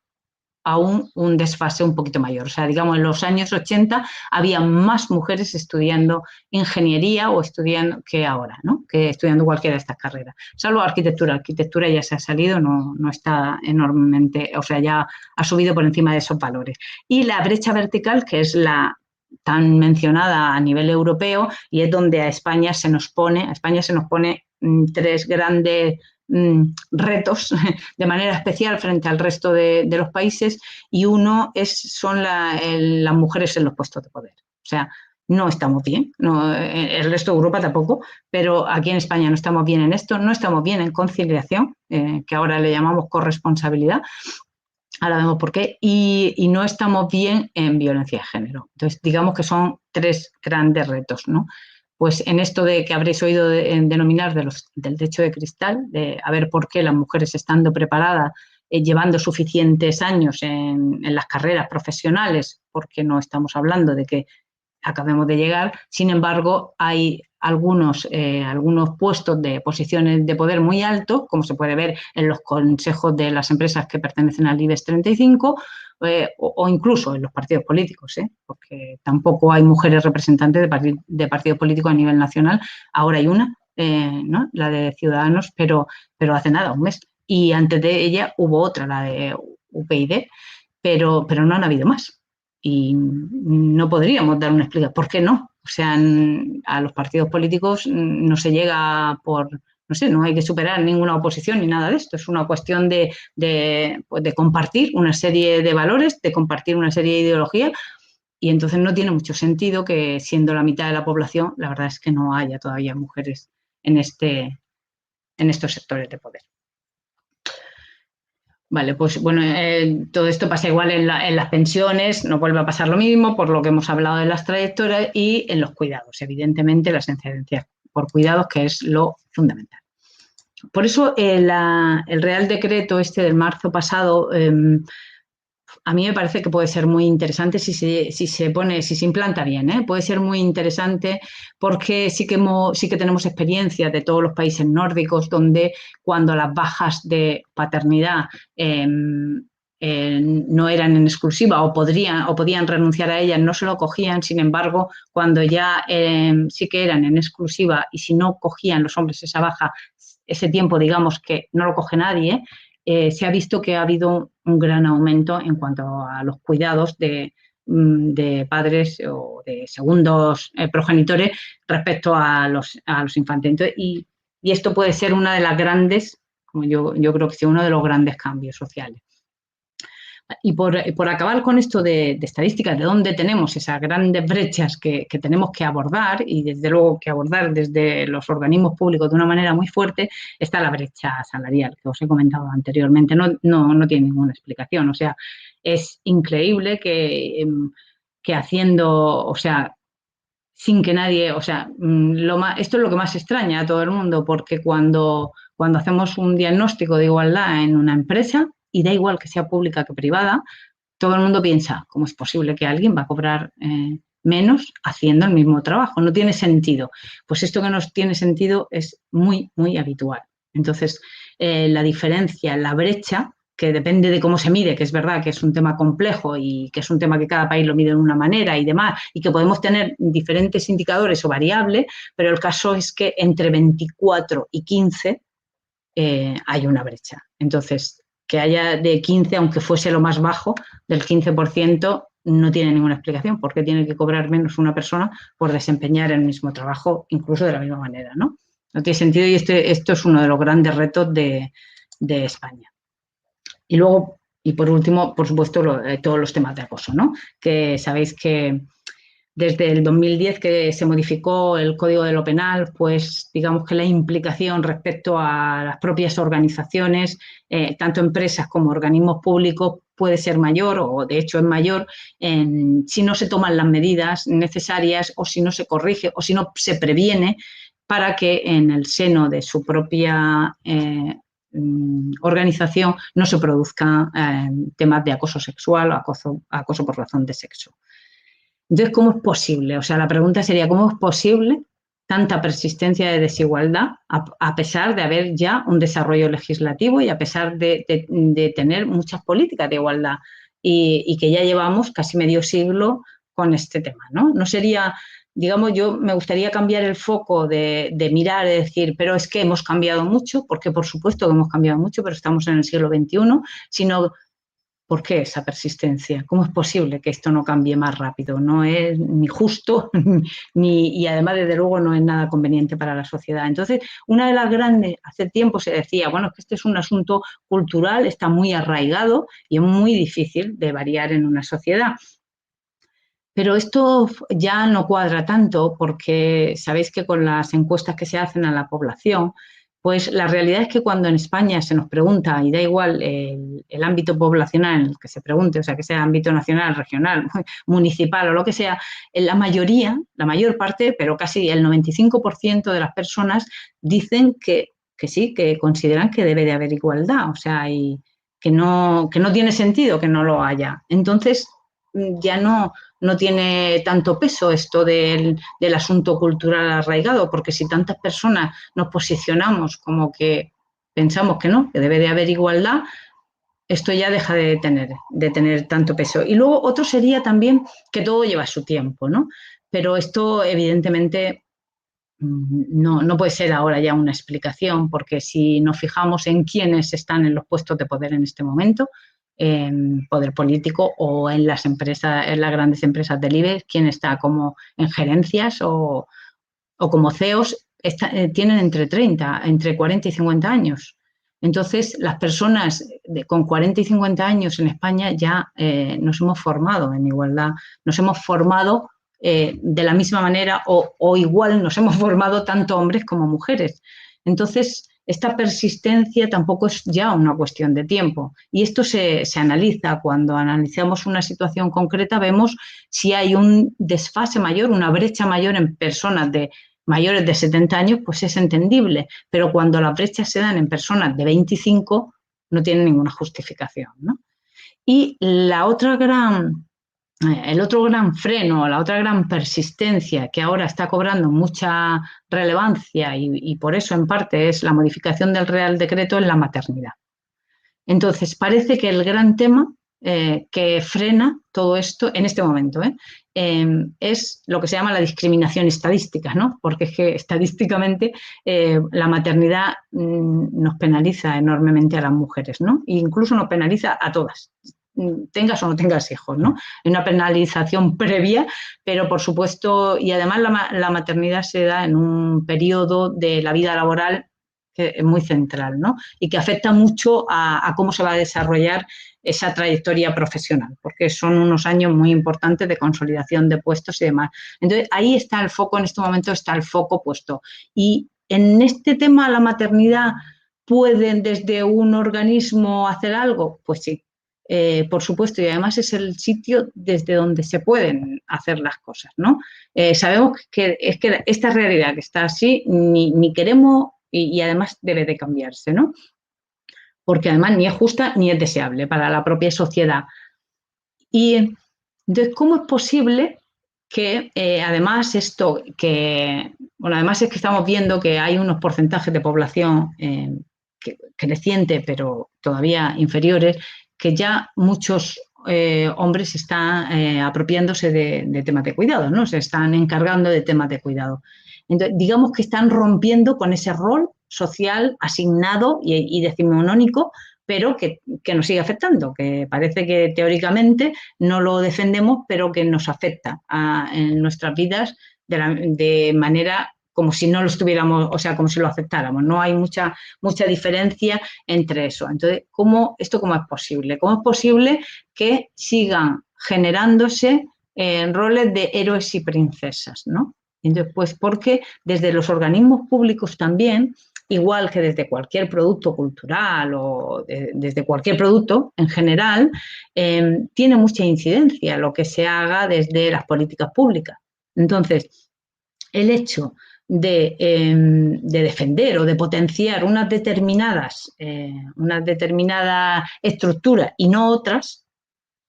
aún un desfase un poquito mayor. O sea, digamos, en los años 80 había más mujeres estudiando ingeniería o estudiando que ahora, ¿no? Que estudiando cualquiera de estas carreras. Salvo arquitectura. Arquitectura ya se ha salido, no está enormemente, o sea, ya ha subido por encima de esos valores. Y la brecha vertical, que es la tan mencionada a nivel europeo, y es donde a España se nos pone tres grandes retos de manera especial frente al resto de los países, y uno son las mujeres en los puestos de poder. O sea, no estamos bien, el resto de Europa tampoco, pero aquí en España no estamos bien en esto, no estamos bien en conciliación, que ahora le llamamos corresponsabilidad, ahora vemos por qué, y no estamos bien en violencia de género. Entonces, digamos que son tres grandes retos, ¿no? Pues en esto de que habréis oído denominar del techo de cristal, de a ver por qué las mujeres estando preparadas, llevando suficientes años en las carreras profesionales, porque no estamos hablando de que acabemos de llegar, sin embargo, hay algunos puestos de posiciones de poder muy altos, como se puede ver en los consejos de las empresas que pertenecen al IBEX 35, o incluso en los partidos políticos, porque tampoco hay mujeres representantes de partidos políticos a nivel nacional. Ahora hay una, ¿no? La de Ciudadanos, pero hace nada, un mes. Y antes de ella hubo otra, la de UPyD, pero no han habido más. Y no podríamos dar una explicación. ¿Por qué no? O sea, a los partidos políticos no se llega por, no sé, no hay que superar ninguna oposición ni nada de esto. Es una cuestión de compartir una serie de valores, de compartir una serie de ideologías, y entonces no tiene mucho sentido que, siendo la mitad de la población, la verdad es que no haya todavía mujeres en estos sectores de poder. Vale, pues bueno, todo esto pasa igual en las pensiones, no vuelve a pasar lo mismo, por lo que hemos hablado de las trayectorias, y en los cuidados, evidentemente las excedencias por cuidados, que es lo fundamental. Por eso el Real Decreto del marzo pasado, a mí me parece que puede ser muy interesante si se implanta bien, puede ser muy interesante, porque sí que tenemos experiencia de todos los países nórdicos, donde cuando las bajas de paternidad no eran en exclusiva o podían renunciar a ellas, no se lo cogían. Sin embargo, cuando ya sí que eran en exclusiva, y si no cogían los hombres esa baja, ese tiempo, digamos, que no lo coge nadie, se ha visto que ha habido un gran aumento en cuanto a los cuidados de padres o de segundos progenitores respecto a los infantes. Entonces, y esto puede ser una de las grandes, como yo creo que es uno de los grandes cambios sociales. Y por acabar con esto de estadísticas, de dónde tenemos esas grandes brechas que tenemos que abordar, y desde luego que abordar desde los organismos públicos de una manera muy fuerte, está la brecha salarial, que os he comentado anteriormente. No tiene ninguna explicación. O sea, es increíble que haciendo, o sea, sin que nadie, o sea, esto es lo que más extraña a todo el mundo, porque cuando hacemos un diagnóstico de igualdad en una empresa, y da igual que sea pública que privada, todo el mundo piensa, ¿cómo es posible que alguien va a cobrar menos haciendo el mismo trabajo? No tiene sentido. Pues esto que no tiene sentido es muy, muy habitual. Entonces, la diferencia, la brecha, que depende de cómo se mide, que es verdad que es un tema complejo y que es un tema que cada país lo mide de una manera y demás, y que podemos tener diferentes indicadores o variables, pero el caso es que entre 24 y 15 hay una brecha. Entonces, que haya de 15, aunque fuese lo más bajo, del 15%, no tiene ninguna explicación, porque tiene que cobrar menos una persona por desempeñar el mismo trabajo, incluso de la misma manera, ¿no? No tiene sentido, y esto es uno de los grandes retos de España. Y luego, y por último, por supuesto, todos los temas de acoso, ¿no? Que sabéis que desde el 2010 que se modificó el Código de lo Penal, pues digamos que la implicación respecto a las propias organizaciones, tanto empresas como organismos públicos, puede ser mayor, o de hecho es mayor, si no se toman las medidas necesarias, o si no se corrige, o si no se previene, para que en el seno de su propia organización no se produzcan temas de acoso sexual o acoso por razón de sexo. Entonces, ¿cómo es posible? O sea, la pregunta sería, ¿cómo es posible tanta persistencia de desigualdad a pesar de haber ya un desarrollo legislativo y a pesar de tener muchas políticas de igualdad y que ya llevamos casi medio siglo con este tema, ¿no? No sería, digamos, yo me gustaría cambiar el foco de mirar y decir, pero es que hemos cambiado mucho, porque por supuesto que hemos cambiado mucho, pero estamos en el siglo XXI, sino ¿por qué esa persistencia? ¿Cómo es posible que esto no cambie más rápido? No es ni justo y además, desde luego, no es nada conveniente para la sociedad. Entonces, una de las grandes, hace tiempo se decía, bueno, es que este es un asunto cultural, está muy arraigado y es muy difícil de variar en una sociedad. Pero esto ya no cuadra tanto porque sabéis que con las encuestas que se hacen a la población, pues la realidad es que cuando en España se nos pregunta, y da igual el ámbito poblacional en el que se pregunte, o sea, que sea ámbito nacional, regional, municipal o lo que sea, la mayor parte, pero casi el 95% de las personas dicen que sí, que consideran que debe de haber igualdad, o sea, y que no tiene sentido que no lo haya. Entonces, ya no tiene tanto peso esto del asunto cultural arraigado, porque si tantas personas nos posicionamos como que pensamos que no, que debe de haber igualdad, esto ya deja de tener tanto peso. Y luego otro sería también que todo lleva su tiempo, ¿no? Pero esto evidentemente no puede ser ahora ya una explicación, porque si nos fijamos en quiénes están en los puestos de poder en este momento, en poder político o en las empresas, en las grandes empresas del IBEX, quién está como en gerencias o como CEOs, tienen entre 40 y 50 años. Entonces, las personas con 40 y 50 años en España ya nos hemos formado en igualdad, nos hemos formado de la misma manera o igual nos hemos formado tanto hombres como mujeres. Entonces, esta persistencia tampoco es ya una cuestión de tiempo. Y esto se analiza. Cuando analizamos una situación concreta, vemos si hay un desfase mayor, una brecha mayor en personas mayores de 70 años, pues es entendible. Pero cuando las brechas se dan en personas de 25, no tiene ninguna justificación, ¿no? Y el otro gran freno, la otra gran persistencia que ahora está cobrando mucha relevancia y por eso en parte es la modificación del Real Decreto en la maternidad. Entonces, parece que el gran tema que frena todo esto en este momento es lo que se llama la discriminación estadística, ¿no? Porque es que estadísticamente la maternidad nos penaliza enormemente a las mujeres, ¿no? E incluso nos penaliza a todas, tengas o no tengas hijos, ¿no? Hay una penalización previa, pero por supuesto, y además la maternidad se da en un periodo de la vida laboral que es muy central, ¿no? Y que afecta mucho a cómo se va a desarrollar esa trayectoria profesional, porque son unos años muy importantes de consolidación de puestos y demás. Entonces, ahí está el foco, en este momento está el foco puesto. Y en este tema, la maternidad, ¿pueden desde un organismo hacer algo? Pues sí, por supuesto, y además es el sitio desde donde se pueden hacer las cosas, ¿no? Sabemos que esta realidad que está así, ni queremos y además debe de cambiarse, ¿no? Porque además ni es justa ni es deseable para la propia sociedad. Y entonces, ¿cómo es posible que además esto, además es que estamos viendo que hay unos porcentajes de población creciente, pero todavía inferiores, que ya muchos hombres están apropiándose de temas de cuidado, ¿no? Se están encargando de temas de cuidado. Entonces, digamos que están rompiendo con ese rol social asignado y decimonónico, pero que nos sigue afectando, que parece que teóricamente no lo defendemos, pero que nos afecta en nuestras vidas de manera como si no lo estuviéramos, o sea, como si lo aceptáramos. No hay mucha diferencia entre eso. Entonces, ¿cómo es posible? ¿Cómo es posible que sigan generándose roles de héroes y princesas, ¿no? Entonces, pues porque desde los organismos públicos también, igual que desde cualquier producto cultural o desde cualquier producto en general, tiene mucha incidencia lo que se haga desde las políticas públicas. Entonces, el hecho de defender o de potenciar unas determinadas estructuras y no otras,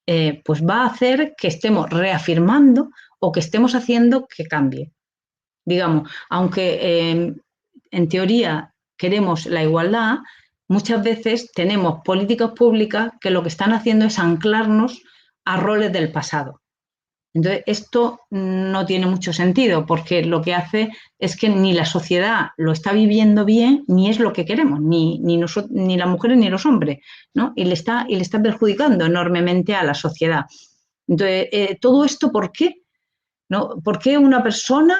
pues va a hacer que estemos reafirmando o que estemos haciendo que cambie. Digamos, aunque en teoría queremos la igualdad, muchas veces tenemos políticas públicas que lo que están haciendo es anclarnos a roles del pasado. Entonces, esto no tiene mucho sentido porque lo que hace es que ni la sociedad lo está viviendo bien, ni es lo que queremos, ni las mujeres ni los hombres, ¿no? Y le está perjudicando enormemente a la sociedad. Entonces, todo esto, ¿por qué? ¿No? ¿Por qué una persona,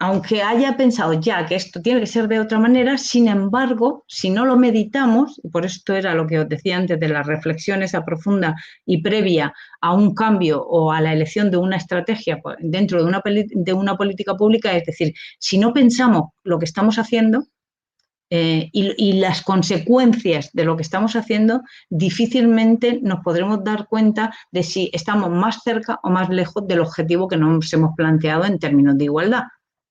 aunque haya pensado ya que esto tiene que ser de otra manera, sin embargo, si no lo meditamos, y por esto era lo que os decía antes de la reflexión esa profunda y previa a un cambio o a la elección de una estrategia dentro de una política pública, es decir, si no pensamos lo que estamos haciendo, y las consecuencias de lo que estamos haciendo, difícilmente nos podremos dar cuenta de si estamos más cerca o más lejos del objetivo que nos hemos planteado en términos de igualdad,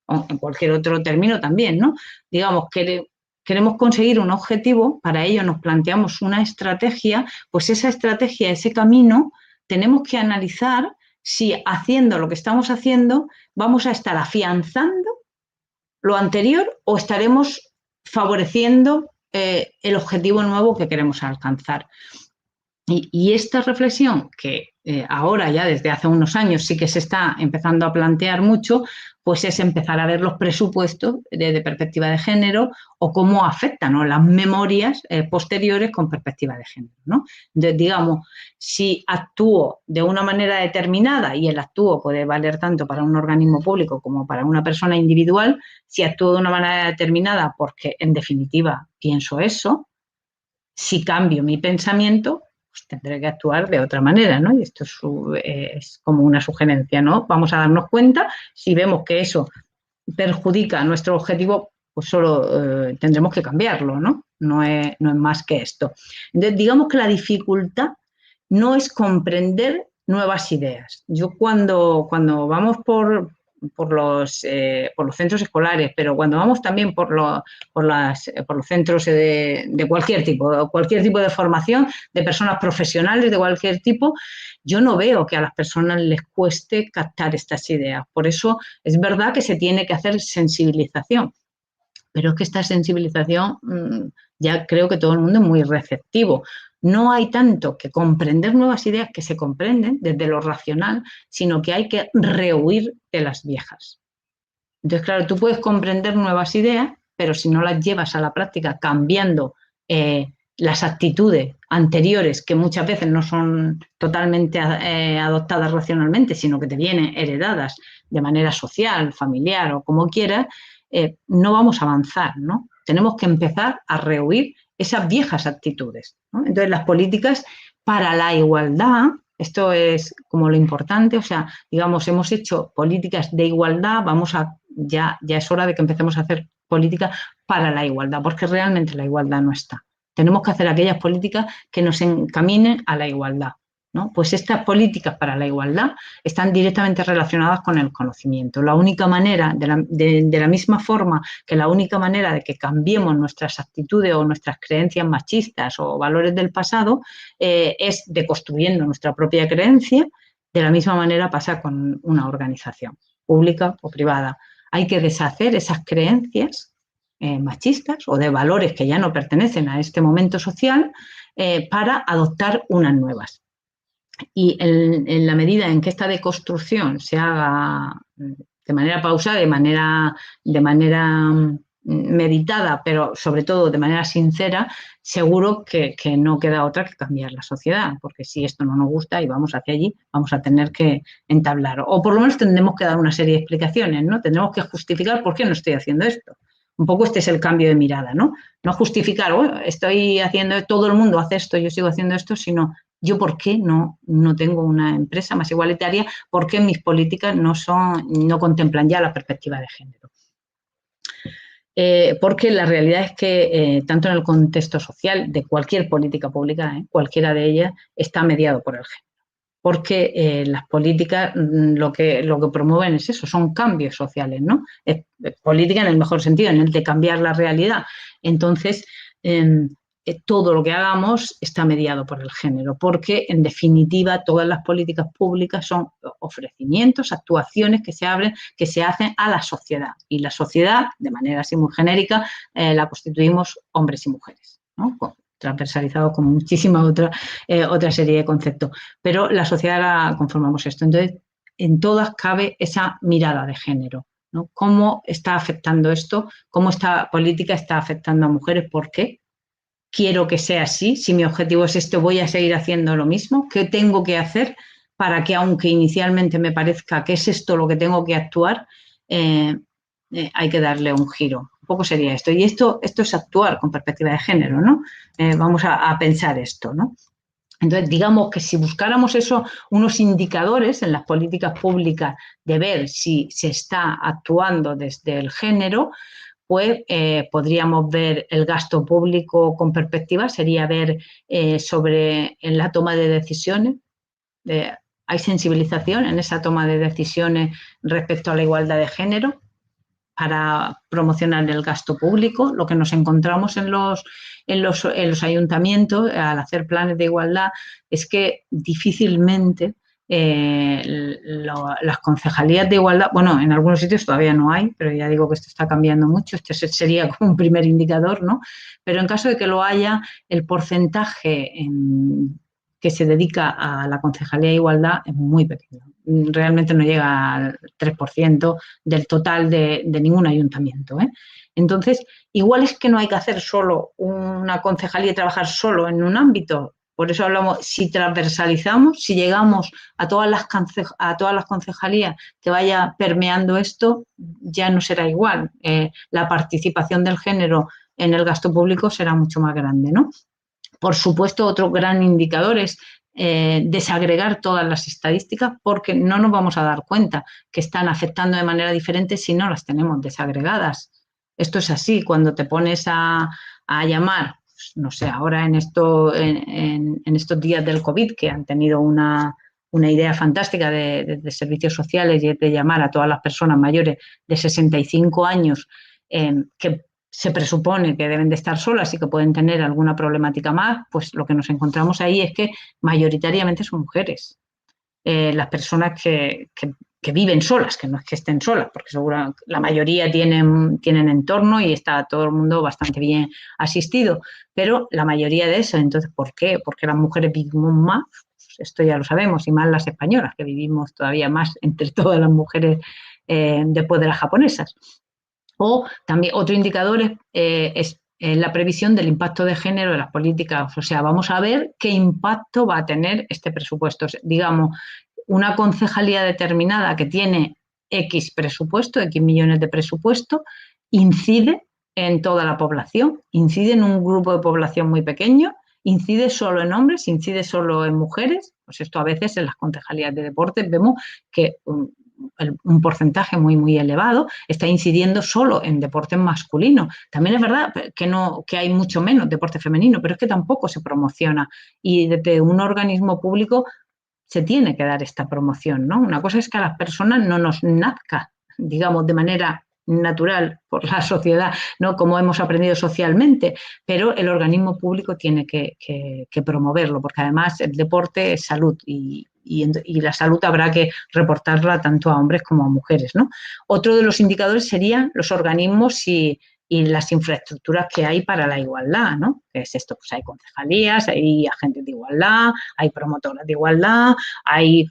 o en cualquier otro término también, ¿no? Digamos, queremos conseguir un objetivo, para ello nos planteamos una estrategia, pues esa estrategia, ese camino, tenemos que analizar si haciendo lo que estamos haciendo vamos a estar afianzando lo anterior o estaremos favoreciendo el objetivo nuevo que queremos alcanzar. Y esta reflexión, que ahora ya desde hace unos años sí que se está empezando a plantear mucho, pues es empezar a ver los presupuestos de perspectiva de género o cómo afectan, ¿no?, las memorias posteriores con perspectiva de género, ¿no? Entonces, digamos, si actúo de una manera determinada, y el actúo puede valer tanto para un organismo público como para una persona individual, si actúo de una manera determinada porque, en definitiva, pienso eso, si cambio mi pensamiento, pues tendré que actuar de otra manera, ¿no? Y esto es como una sugerencia, ¿no? Vamos a darnos cuenta, si vemos que eso perjudica nuestro objetivo, pues solo tendremos que cambiarlo, ¿no? No es más que esto. Entonces, digamos que la dificultad no es comprender nuevas ideas. Yo cuando vamos por los centros escolares, pero cuando vamos también por los centros de cualquier tipo de formación, de personas profesionales de cualquier tipo, yo no veo que a las personas les cueste captar estas ideas. Por eso es verdad que se tiene que hacer sensibilización, pero es que esta sensibilización ya creo que todo el mundo es muy receptivo. No hay tanto que comprender nuevas ideas que se comprenden desde lo racional, sino que hay que rehuir de las viejas. Entonces, claro, tú puedes comprender nuevas ideas, pero si no las llevas a la práctica cambiando las actitudes anteriores, que muchas veces no son totalmente adoptadas racionalmente, sino que te vienen heredadas de manera social, familiar o como quieras, no vamos a avanzar, ¿no? Tenemos que empezar a rehuir esas viejas actitudes, ¿no? Entonces, las políticas para la igualdad, esto es como lo importante, o sea, digamos, hemos hecho políticas de igualdad, ya es hora de que empecemos a hacer políticas para la igualdad, porque realmente la igualdad no está. Tenemos que hacer aquellas políticas que nos encaminen a la igualdad, ¿no? Pues estas políticas para la igualdad están directamente relacionadas con el conocimiento. La única manera, de la misma forma que la única manera de que cambiemos nuestras actitudes o nuestras creencias machistas o valores del pasado es deconstruyendo nuestra propia creencia, de la misma manera pasa con una organización pública o privada. Hay que deshacer esas creencias machistas o de valores que ya no pertenecen a este momento social para adoptar unas nuevas. Y en la medida en que esta deconstrucción se haga de manera pausada, de manera meditada, pero sobre todo de manera sincera, seguro que no queda otra que cambiar la sociedad, porque si esto no nos gusta y vamos hacia allí, vamos a tener que entablar, o por lo menos tendremos que dar una serie de explicaciones, ¿no? Tendremos que justificar por qué no estoy haciendo esto. Un poco este es el cambio de mirada, ¿no? No justificar, bueno, estoy haciendo, todo el mundo hace esto, yo sigo haciendo esto, sino yo por qué no tengo una empresa más igualitaria, por qué mis políticas no contemplan ya la perspectiva de género. Porque la realidad es que tanto en el contexto social de cualquier política pública, cualquiera de ellas, está mediado por el género. porque las políticas lo que promueven es eso, son cambios sociales, ¿no? Es política en el mejor sentido, en el de cambiar la realidad. Entonces, todo lo que hagamos está mediado por el género, porque en definitiva todas las políticas públicas son ofrecimientos, actuaciones que se hacen a la sociedad, y la sociedad, de manera así muy genérica, la constituimos hombres y mujeres, ¿no? Transversalizado con muchísima otra serie de conceptos, pero la sociedad la conformamos esto. Entonces, en todas cabe esa mirada de género, ¿no? ¿Cómo está afectando esto? ¿Cómo esta política está afectando a mujeres? ¿Por qué? Quiero que sea así. Si mi objetivo es este, voy a seguir haciendo lo mismo. ¿Qué tengo que hacer para que, aunque inicialmente me parezca que es esto lo que tengo que actuar, hay que darle un giro? Un poco sería esto. Y esto es actuar con perspectiva de género, ¿no? Vamos a pensar esto, ¿no? Entonces, digamos que si buscáramos eso, unos indicadores en las políticas públicas de ver si se está actuando desde el género, pues podríamos ver el gasto público con perspectiva, sería ver sobre en la toma de decisiones. ¿Hay sensibilización en esa toma de decisiones respecto a la igualdad de género para promocionar el gasto público? Lo que nos encontramos en los ayuntamientos al hacer planes de igualdad es que difícilmente las concejalías de igualdad, bueno, en algunos sitios todavía no hay, pero ya digo que esto está cambiando mucho, este sería como un primer indicador, ¿no? Pero en caso de que lo haya, el porcentaje que se dedica a la concejalía de igualdad es muy pequeño. Realmente no llega al 3% del total de ningún ayuntamiento, ¿eh? Entonces, igual es que no hay que hacer solo una concejalía y trabajar solo en un ámbito. Por eso hablamos, si transversalizamos, si llegamos a todas las concejalías que vaya permeando esto, ya no será igual. La participación del género en el gasto público será mucho más grande, ¿no? Por supuesto, otro gran indicador es desagregar todas las estadísticas, porque no nos vamos a dar cuenta que están afectando de manera diferente si no las tenemos desagregadas. Esto es así, cuando te pones a llamar, pues, no sé, ahora en estos días del COVID, que han tenido una idea fantástica de servicios sociales, y es de llamar a todas las personas mayores de 65 años que se presupone que deben de estar solas y que pueden tener alguna problemática más, pues lo que nos encontramos ahí es que mayoritariamente son mujeres. Las personas que viven solas, que no es que estén solas, porque seguro la mayoría tienen entorno y está todo el mundo bastante bien asistido, pero la mayoría de eso. Entonces, ¿por qué? Porque las mujeres vivimos más, pues esto ya lo sabemos, y más las españolas, que vivimos todavía más entre todas las mujeres después de las japonesas. O también otro indicador es la previsión del impacto de género de las políticas. O sea, vamos a ver qué impacto va a tener este presupuesto. Digamos, una concejalía determinada que tiene X presupuesto, X millones de presupuesto, incide en toda la población, incide en un grupo de población muy pequeño, incide solo en hombres, incide solo en mujeres. Pues esto a veces en las concejalías de deportes vemos que un porcentaje muy, muy elevado está incidiendo solo en deportes masculinos. También es verdad que hay mucho menos deporte femenino, pero es que tampoco se promociona. Y desde un organismo público se tiene que dar esta promoción, ¿no? Una cosa es que a las personas no nos nazca, digamos, de manera natural por la sociedad, ¿no? Como hemos aprendido socialmente, pero el organismo público tiene que promoverlo, porque además el deporte es salud y la salud habrá que reportarla tanto a hombres como a mujeres, ¿no? Otro de los indicadores serían los organismos y las infraestructuras que hay para la igualdad, ¿no? ¿Qué es esto? Pues hay concejalías, hay agentes de igualdad, hay promotoras de igualdad, hay...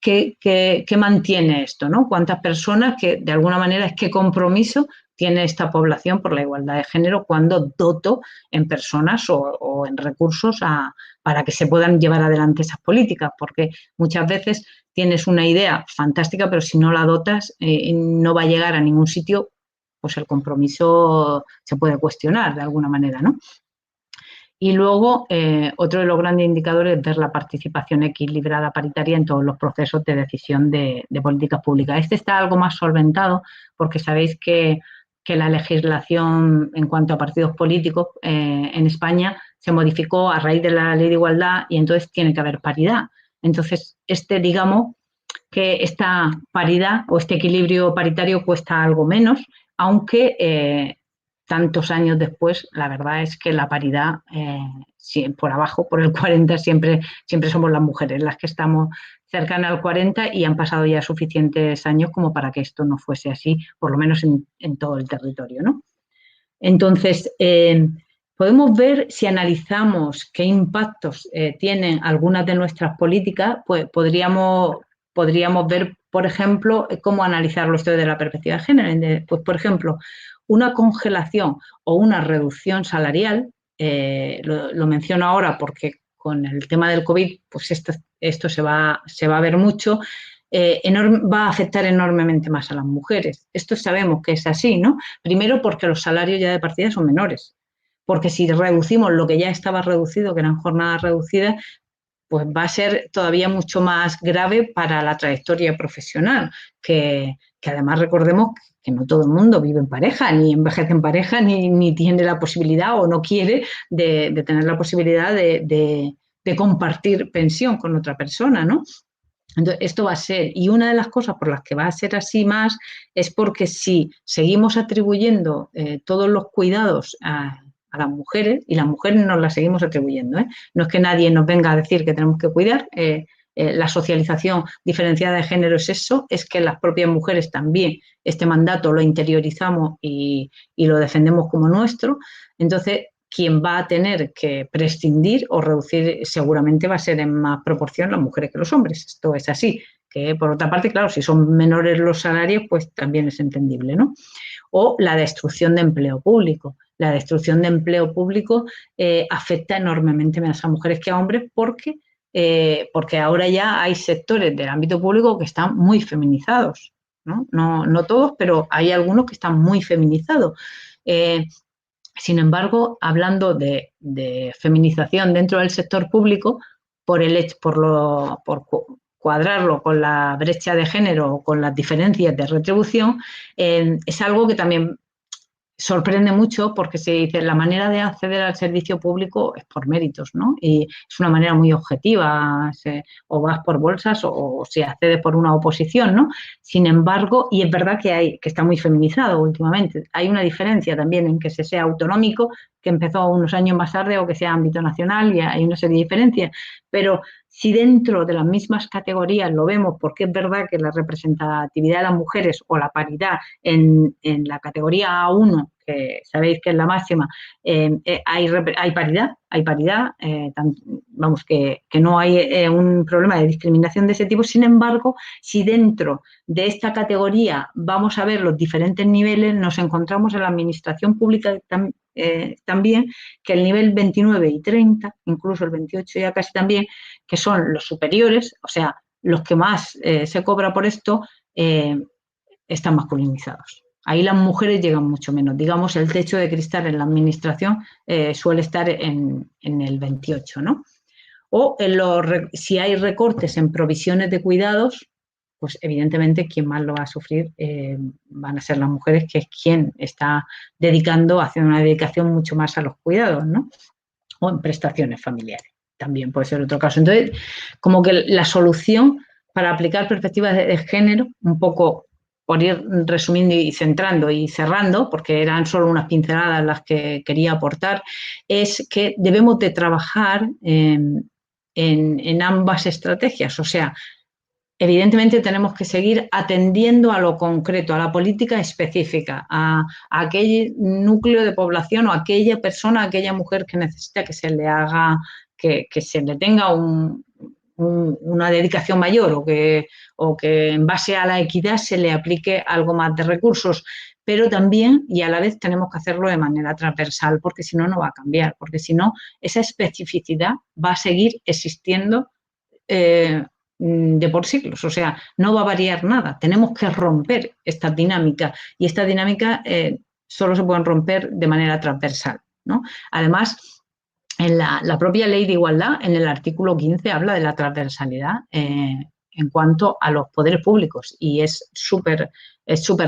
¿Qué mantiene esto, ¿no? ¿Cuántas personas de alguna manera qué compromiso tiene esta población por la igualdad de género cuando doto en personas o en recursos para que se puedan llevar adelante esas políticas? Porque muchas veces tienes una idea fantástica, pero si no la dotas no va a llegar a ningún sitio, pues el compromiso se puede cuestionar de alguna manera, ¿no? Y luego, otro de los grandes indicadores es ver la participación equilibrada paritaria en todos los procesos de decisión de políticas públicas. Este está algo más solventado porque sabéis que la legislación en cuanto a partidos políticos en España se modificó a raíz de la Ley de Igualdad y entonces tiene que haber paridad. Entonces, digamos que esta paridad o este equilibrio paritario cuesta algo menos, aunque tantos años después, la verdad es que la paridad, por abajo, por el 40, siempre somos las mujeres las que estamos cercanas al 40 y han pasado ya suficientes años como para que esto no fuese así, por lo menos en todo el territorio, ¿no? Entonces, podemos ver, si analizamos qué impactos tienen algunas de nuestras políticas, pues podríamos ver, por ejemplo, cómo analizarlo esto desde la perspectiva de género. Pues, por ejemplo, una congelación o una reducción salarial, lo menciono ahora porque con el tema del COVID, pues esto se va a ver mucho, va a afectar enormemente más a las mujeres. Esto sabemos que es así, ¿no? Primero porque los salarios ya de partida son menores, porque si reducimos lo que ya estaba reducido, que eran jornadas reducidas, pues va a ser todavía mucho más grave para la trayectoria profesional, que además recordemos que no todo el mundo vive en pareja, ni envejece en pareja, ni tiene la posibilidad o no quiere de tener la posibilidad de compartir pensión con otra persona, ¿no? Entonces, esto va a ser, y una de las cosas por las que va a ser así más es porque si seguimos atribuyendo todos los cuidados a las mujeres, y las mujeres nos las seguimos atribuyendo, no es que nadie nos venga a decir que tenemos que cuidar, la socialización diferenciada de género es eso, es que las propias mujeres también este mandato lo interiorizamos y lo defendemos como nuestro. Entonces, quien va a tener que prescindir o reducir seguramente va a ser en más proporción las mujeres que los hombres. Esto es así, que por otra parte, claro, si son menores los salarios, pues también es entendible, ¿no? O la destrucción de empleo público. La destrucción de empleo público afecta enormemente más a mujeres que a hombres porque ahora ya hay sectores del ámbito público que están muy feminizados, ¿no? No todos, pero hay algunos que están muy feminizados. Sin embargo, hablando de feminización dentro del sector público, por cuadrarlo con la brecha de género o con las diferencias de retribución, es algo que también sorprende mucho porque se dice la manera de acceder al servicio público es por méritos, ¿no? Y es una manera muy objetiva, o vas por bolsas o se accede por una oposición, ¿no? Sin embargo, y es verdad que está muy feminizado últimamente, hay una diferencia también en que se sea autonómico, que empezó unos años más tarde, o que sea ámbito nacional, y hay una serie de diferencias, pero si dentro de las mismas categorías lo vemos, porque es verdad que la representatividad de las mujeres o la paridad en la categoría A1, que sabéis que es la máxima, hay paridad, vamos, que no hay un problema de discriminación de ese tipo. Sin embargo, si dentro de esta categoría vamos a ver los diferentes niveles, nos encontramos en la administración pública también, que el nivel 29 y 30, incluso el 28 ya casi también, que son los superiores, o sea, los que más se cobra por esto, están masculinizados. Ahí las mujeres llegan mucho menos. Digamos, el techo de cristal en la administración suele estar en el 28, ¿no? O si hay recortes en provisiones de cuidados, pues evidentemente quien más lo va a sufrir van a ser las mujeres, que es quien está haciendo una dedicación mucho más a los cuidados, ¿no? O en prestaciones familiares. También puede ser otro caso. Entonces, como que la solución para aplicar perspectivas de género, un poco por ir resumiendo y centrando y cerrando, porque eran solo unas pinceladas las que quería aportar, es que debemos de trabajar en ambas estrategias. O sea, evidentemente tenemos que seguir atendiendo a lo concreto, a la política específica, a aquel núcleo de población o a aquella persona, a aquella mujer que necesita que se le haga, que se le tenga una dedicación mayor, o que en base a la equidad se le aplique algo más de recursos. Pero también, y a la vez, tenemos que hacerlo de manera transversal, porque si no, no va a cambiar, porque si no, esa especificidad va a seguir existiendo de por siglos, o sea, no va a variar nada. Tenemos que romper esta dinámica, y esta dinámica solo se puede romper de manera transversal, ¿no? Además, en la propia ley de igualdad, en el artículo 15, habla de la transversalidad en cuanto a los poderes públicos, y es súper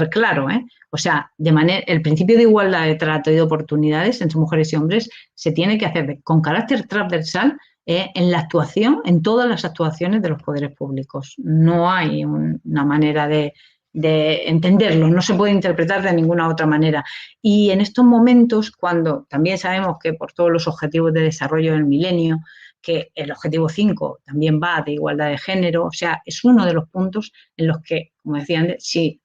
claro, ¿eh? O sea, el principio de igualdad de trato y de oportunidades entre mujeres y hombres se tiene que hacer con carácter transversal en la actuación, en todas las actuaciones de los poderes públicos. No hay una manera de entenderlo, no se puede interpretar de ninguna otra manera. Y en estos momentos, cuando también sabemos que por todos los objetivos de desarrollo del milenio, que el objetivo 5 también va de igualdad de género, o sea, es uno de los puntos en los que, como decían, si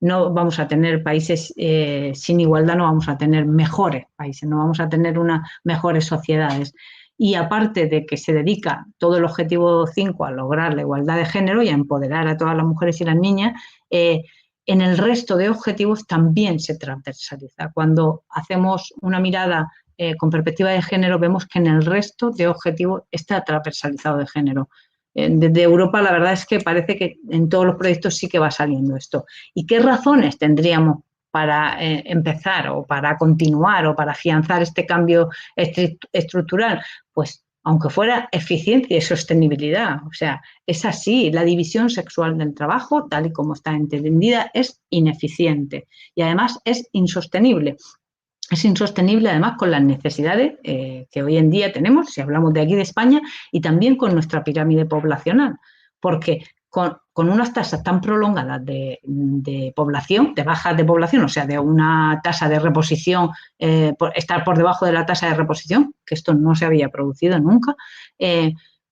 no vamos a tener países sin igualdad, no vamos a tener mejores países, no vamos a tener mejores sociedades. Y aparte de que se dedica todo el objetivo 5 a lograr la igualdad de género y a empoderar a todas las mujeres y las niñas, en el resto de objetivos también se transversaliza. Cuando hacemos una mirada con perspectiva de género, vemos que en el resto de objetivos está transversalizado de género. Desde Europa la verdad es que parece que en todos los proyectos sí que va saliendo esto. ¿Y qué razones tendríamos para empezar o para continuar o para afianzar este cambio estructural? Pues aunque fuera eficiencia y sostenibilidad, o sea, es así, la división sexual del trabajo, tal y como está entendida, es ineficiente y además es insostenible. Es insostenible además con las necesidades que hoy en día tenemos, si hablamos de aquí de España, y también con nuestra pirámide poblacional, porque con unas tasas tan prolongadas de población, de bajas de población, o sea, de una tasa de reposición, estar por debajo de la tasa de reposición, que esto no se había producido nunca,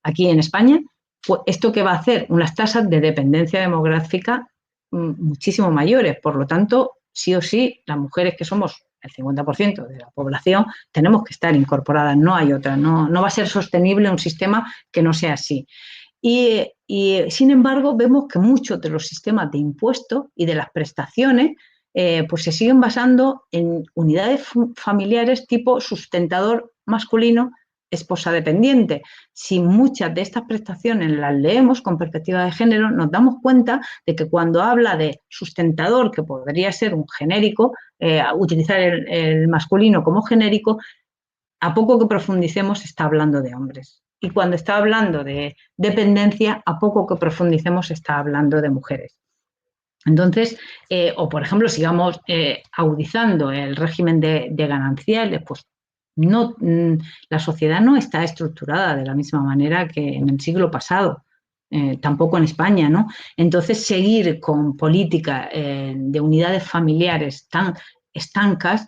aquí en España, pues esto que va a hacer unas tasas de dependencia demográfica muchísimo mayores. Por lo tanto, sí o sí, las mujeres que somos el 50% de la población, tenemos que estar incorporadas, no hay otra, no va a ser sostenible un sistema que no sea así. Y sin embargo, vemos que muchos de los sistemas de impuestos y de las prestaciones pues se siguen basando en unidades familiares tipo sustentador masculino, esposa dependiente. Si muchas de estas prestaciones las leemos con perspectiva de género, nos damos cuenta de que cuando habla de sustentador, que podría ser un genérico, utilizar el masculino como genérico, a poco que profundicemos está hablando de hombres. Y cuando está hablando de dependencia, a poco que profundicemos está hablando de mujeres. Entonces, o por ejemplo, sigamos agudizando el régimen de gananciales, pues no, la sociedad no está estructurada de la misma manera que en el siglo pasado, tampoco en España, ¿no? Entonces, seguir con políticas de unidades familiares tan estancas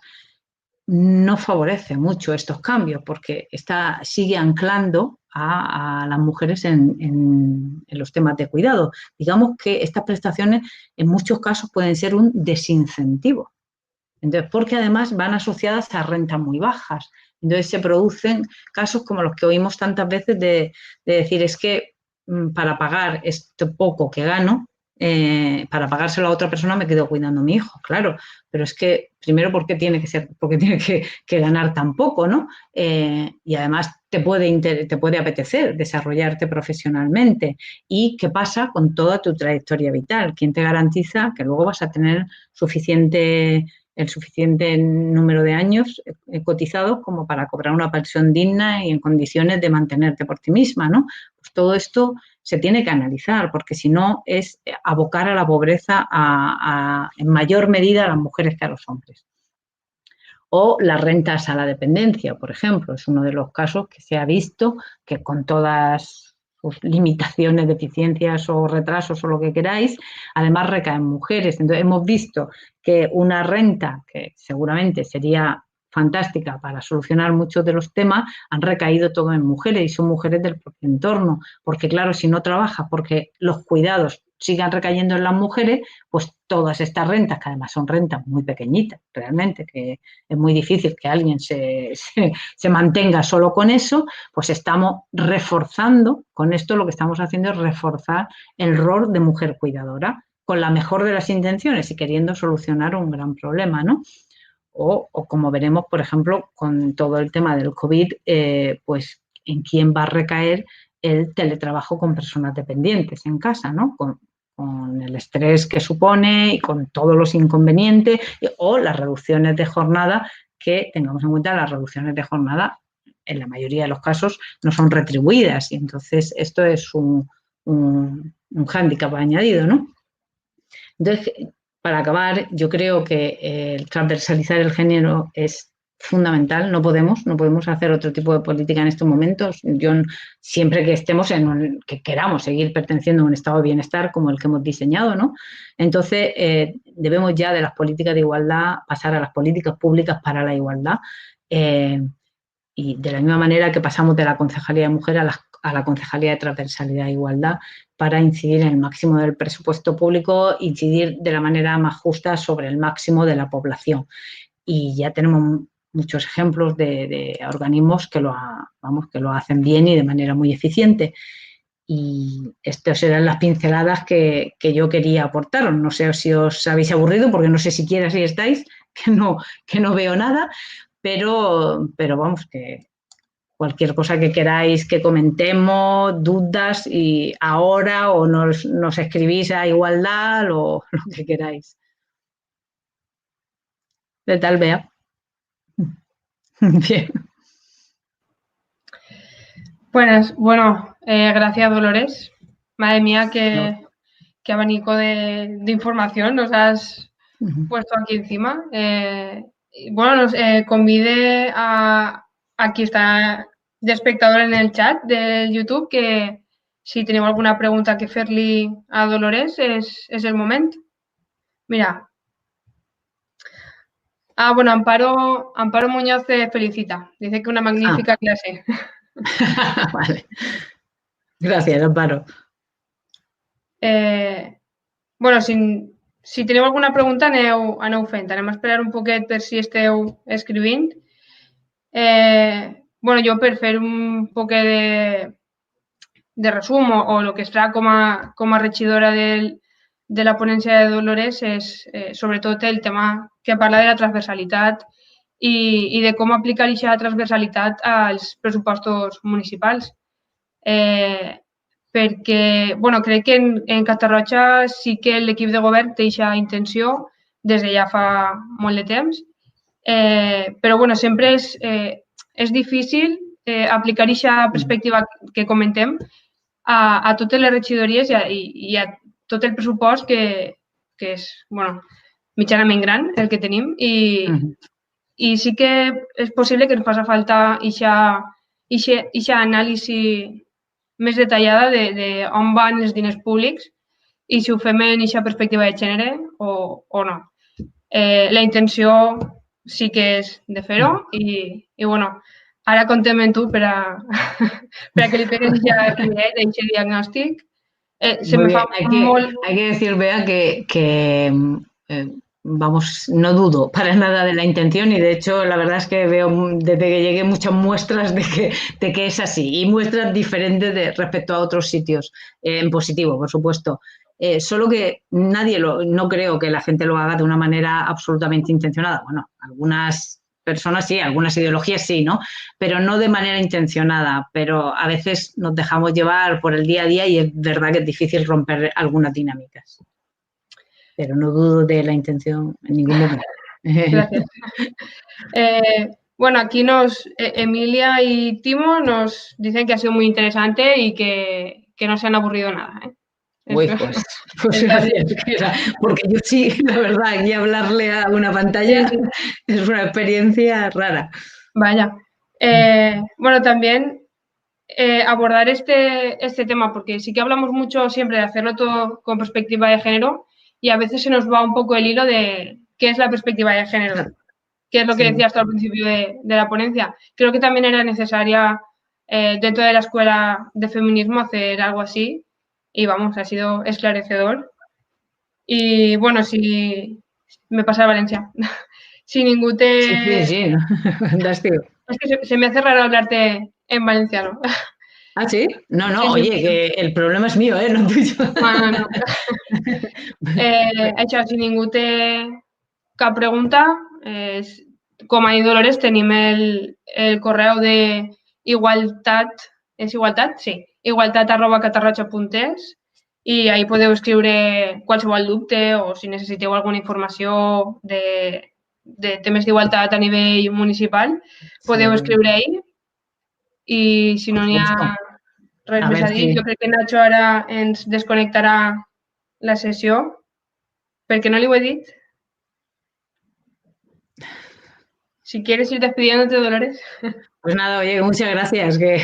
no favorece mucho estos cambios porque sigue anclando a las mujeres en los temas de cuidado. Digamos que estas prestaciones en muchos casos pueden ser un desincentivo. Entonces, porque además van asociadas a rentas muy bajas. Entonces se producen casos como los que oímos tantas veces de decir es que para pagar esto poco que gano, para pagárselo a otra persona me quedo cuidando a mi hijo, claro, pero es que primero porque tiene que ganar tan poco, ¿no? Y además te puede apetecer desarrollarte profesionalmente. ¿Y qué pasa con toda tu trayectoria vital? ¿Quién te garantiza que luego vas a tener el suficiente número de años cotizados como para cobrar una pensión digna y en condiciones de mantenerte por ti misma, ¿no? Pues todo esto se tiene que analizar, porque si no es abocar a la pobreza en mayor medida a las mujeres que a los hombres. O las rentas a la dependencia, por ejemplo, es uno de los casos que se ha visto que con todas sus limitaciones, deficiencias o retrasos o lo que queráis, además recaen mujeres. Entonces hemos visto que una renta que seguramente sería fantástica para solucionar muchos de los temas, han recaído todo en mujeres y son mujeres del propio entorno, porque claro, si no trabajas porque los cuidados sigan recayendo en las mujeres, pues todas estas rentas, que además son rentas muy pequeñitas, realmente, que es muy difícil que alguien se mantenga solo con eso, pues estamos reforzando, con esto lo que estamos haciendo es reforzar el rol de mujer cuidadora, con la mejor de las intenciones y queriendo solucionar un gran problema, ¿no? O como veremos, por ejemplo, con todo el tema del COVID, pues en quién va a recaer el teletrabajo con personas dependientes en casa, ¿no? Con el estrés que supone y con todos los inconvenientes o las reducciones de jornada, que tengamos en cuenta las reducciones de jornada en la mayoría de los casos no son retribuidas y entonces esto es un hándicap añadido, ¿no? Entonces, para acabar, yo creo que el transversalizar el género es fundamental, no podemos hacer otro tipo de política en estos momentos. Siempre que estemos que queramos seguir perteneciendo a un estado de bienestar como el que hemos diseñado, ¿no? Entonces, debemos ya de las políticas de igualdad pasar a las políticas públicas para la igualdad. Y de la misma manera que pasamos de la Concejalía de Mujer a la Concejalía de Transversalidad e Igualdad para incidir en el máximo del presupuesto público, incidir de la manera más justa sobre el máximo de la población. Y ya tenemos muchos ejemplos de organismos que lo hacen bien y de manera muy eficiente. Y estas eran las pinceladas que yo quería aportaros. No sé si os habéis aburrido, porque no sé siquiera si estáis, que no veo nada, pero vamos, que cualquier cosa que queráis que comentemos, dudas, y ahora o nos escribís a Igualdad o lo que queráis. ¿Qué tal, Bea? Bien. Pues bueno, gracias Dolores. Madre mía, qué abanico de información nos has puesto aquí encima. Bueno, nos convide a qui està d'espectador en el chat del YouTube que si teniu alguna pregunta que fer-li a Dolores és el moment. Mira. Bueno, Amparo Muñoz te felicita. Dice que una magnífica clase. Vale. Gràcies, Amparo. Bueno, si teniu alguna pregunta, aneu fent. Anem a esperar un poquet per si esteu escrivint. Bueno, jo per fer un poquet de resum o el que es fa com a regidora de la ponència de Dolores és sobretot el tema que parla de la transversalitat i de com aplicar aquesta transversalitat als pressupostos municipals. Perquè, bueno, crec que en Catarroja sí que l'equip de govern té aquesta intenció des de ja fa molt de temps, però bueno, sempre és difícil aplicar aquesta perspectiva que comentem a totes les regidories i a tot el pressupost que és, bueno, mitjanament gran el que tenim i sí que és possible que ens faci falta aquesta anàlisi més detallada de on van els diners públics i si ho fem en aquesta perspectiva de gènere o no. La intenció sí que és de fer-ho i bueno, ara contem amb tu per a que li pegues aquest diagnòstic. Se me fa molt... Hay que decir, Bea, que vamos, no dudo para nada de la intención y de hecho la verdad es que veo desde que llegué muchas muestras de que es así y muestras diferentes respecto a otros sitios, en positivo, por supuesto. Solo que no creo que la gente lo haga de una manera absolutamente intencionada. Bueno, algunas personas sí, algunas ideologías sí, ¿no? Pero no de manera intencionada, pero a veces nos dejamos llevar por el día a día y es verdad que es difícil romper algunas dinámicas. Pero no dudo de la intención en ningún momento. Gracias. Bueno, aquí Emilia y Timo nos dicen que ha sido muy interesante y que no se han aburrido nada. Uy, pues gracias, porque yo sí, la verdad, aquí hablarle a una pantalla es una experiencia rara. Vaya. Bueno, también abordar este tema, porque sí que hablamos mucho siempre de hacerlo todo con perspectiva de género y a veces se nos va un poco el hilo de qué es la perspectiva de género, que es lo que decía hasta al principio de la ponencia. Creo que también era necesaria dentro de la escuela de feminismo hacer algo así y vamos, ha sido esclarecedor. Y bueno, si me pasa a Valencia. Si ningú te... Sí, fantástico. Es que se me hace raro hablarte en valenciano. ¿Ah, sí? No, oye, que el problema es mío, no tuyo. No. Això, si ningú té cap pregunta, com ha dit Dolores, tenim el correu de igualtat, és igualtat? Sí, igualtat@catarroja.es i ahí podeu escriure qualsevol dubte o si necessiteu alguna informació de temes d'igualtat a nivell municipal, podeu escriure ahí i si no n'hi ha res més a dir, jo crec que Nacho ara ens desconnectarà la sessió, perquè no li ho he dit. si quieres ir despidiéndote, Dolores. Pues nada, oye, muchas gracias, que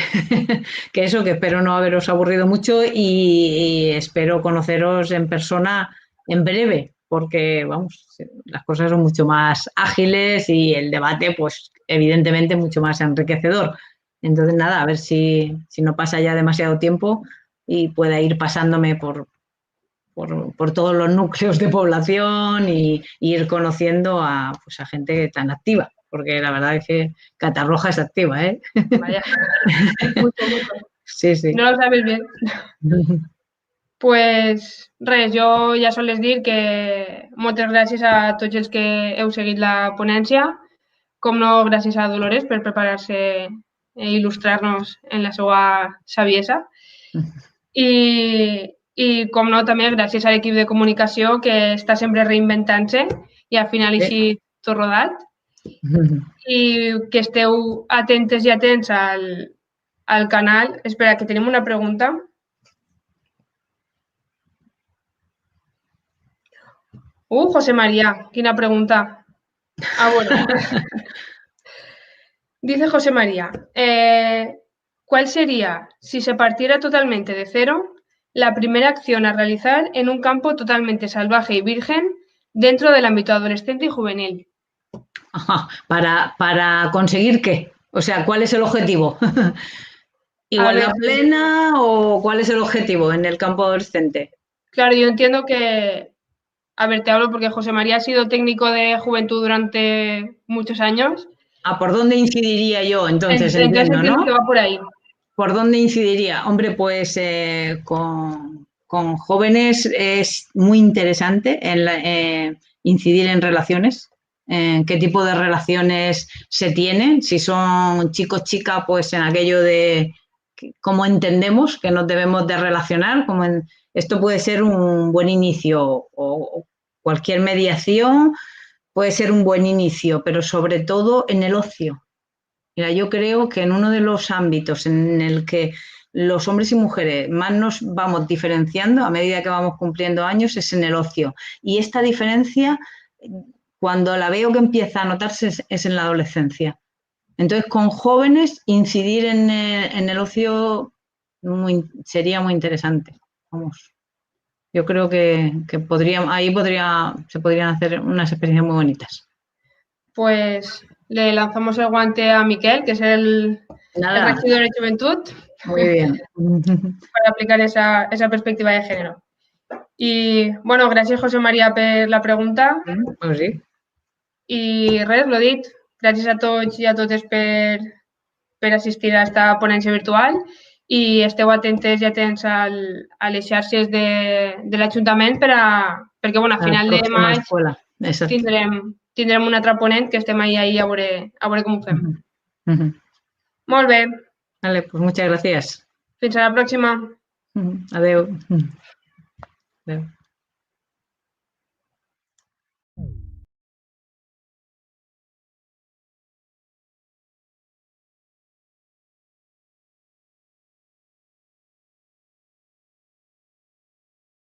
eso, que espero no haberos aburrido mucho y espero conoceros en persona en breve, porque, vamos, las cosas son mucho más ágiles y el debate, pues, evidentemente, mucho más enriquecedor. Entonces, nada, a ver si no pasa ya demasiado tiempo y pueda ir pasándome por todos los núcleos de población y ir conociendo pues, a gente tan activa, porque la verdad es que Catarroja es activa, ¿eh? Vaya, mucho, mucho. Sí, sí. No lo sabes bien. Pues res, jo ja sols dir que moltes gràcies a tots els que heu seguit la ponència, com no gràcies a Dolores per preparar-se i il·lustrar-nos en la seva saviesa. I com no, també gràcies a l'equip de comunicació que està sempre reinventant-se i al final així tot rodat. I que esteu atentes i atents al canal. Espera, que tenim una pregunta. José María, quina pregunta. Bueno. Dice José María, ¿cuál sería, si se partiera totalmente de cero, la primera acción a realizar en un campo totalmente salvaje y virgen dentro del ámbito adolescente y juvenil? ¿Para conseguir qué? O sea, ¿cuál es el objetivo? ¿Igualdad plena o cuál es el objetivo en el campo adolescente? Claro, yo entiendo que, a ver, te hablo porque José María ha sido técnico de juventud durante muchos años. ¿Por dónde incidiría yo? Entonces entiendo, ¿no? Que va por ahí. ¿Por dónde incidiría? Hombre, pues con jóvenes es muy interesante incidir en relaciones, en qué tipo de relaciones se tienen, si son chicos-chica, pues en aquello de cómo entendemos que nos debemos de relacionar, esto puede ser un buen inicio o cualquier mediación puede ser un buen inicio, pero sobre todo en el ocio. Mira, yo creo que en uno de los ámbitos en el que los hombres y mujeres más nos vamos diferenciando a medida que vamos cumpliendo años es en el ocio. Y esta diferencia, cuando la veo que empieza a notarse, es en la adolescencia. Entonces, con jóvenes, incidir en el ocio sería muy interesante. Vamos. Yo creo que se podrían hacer unas experiencias muy bonitas. Pues le lanzamos el guante a Miquel, que es el regidor de Juventud. Muy bien. Para aplicar esa perspectiva de género. I, bueno, gràcies, José María, per la pregunta. Pues sí. I res, l'ho dit, gràcies a tots i a totes per assistir a esta ponència virtual i esteu atentes i atents a les xarxes de l'Ajuntament perquè, bueno, a final de maig tindrem un altre ponent que estem ahí a veure com ho fem. Molt bé. Vale, pues muchas gracias. Fins a la pròxima. Adeu. Adeu.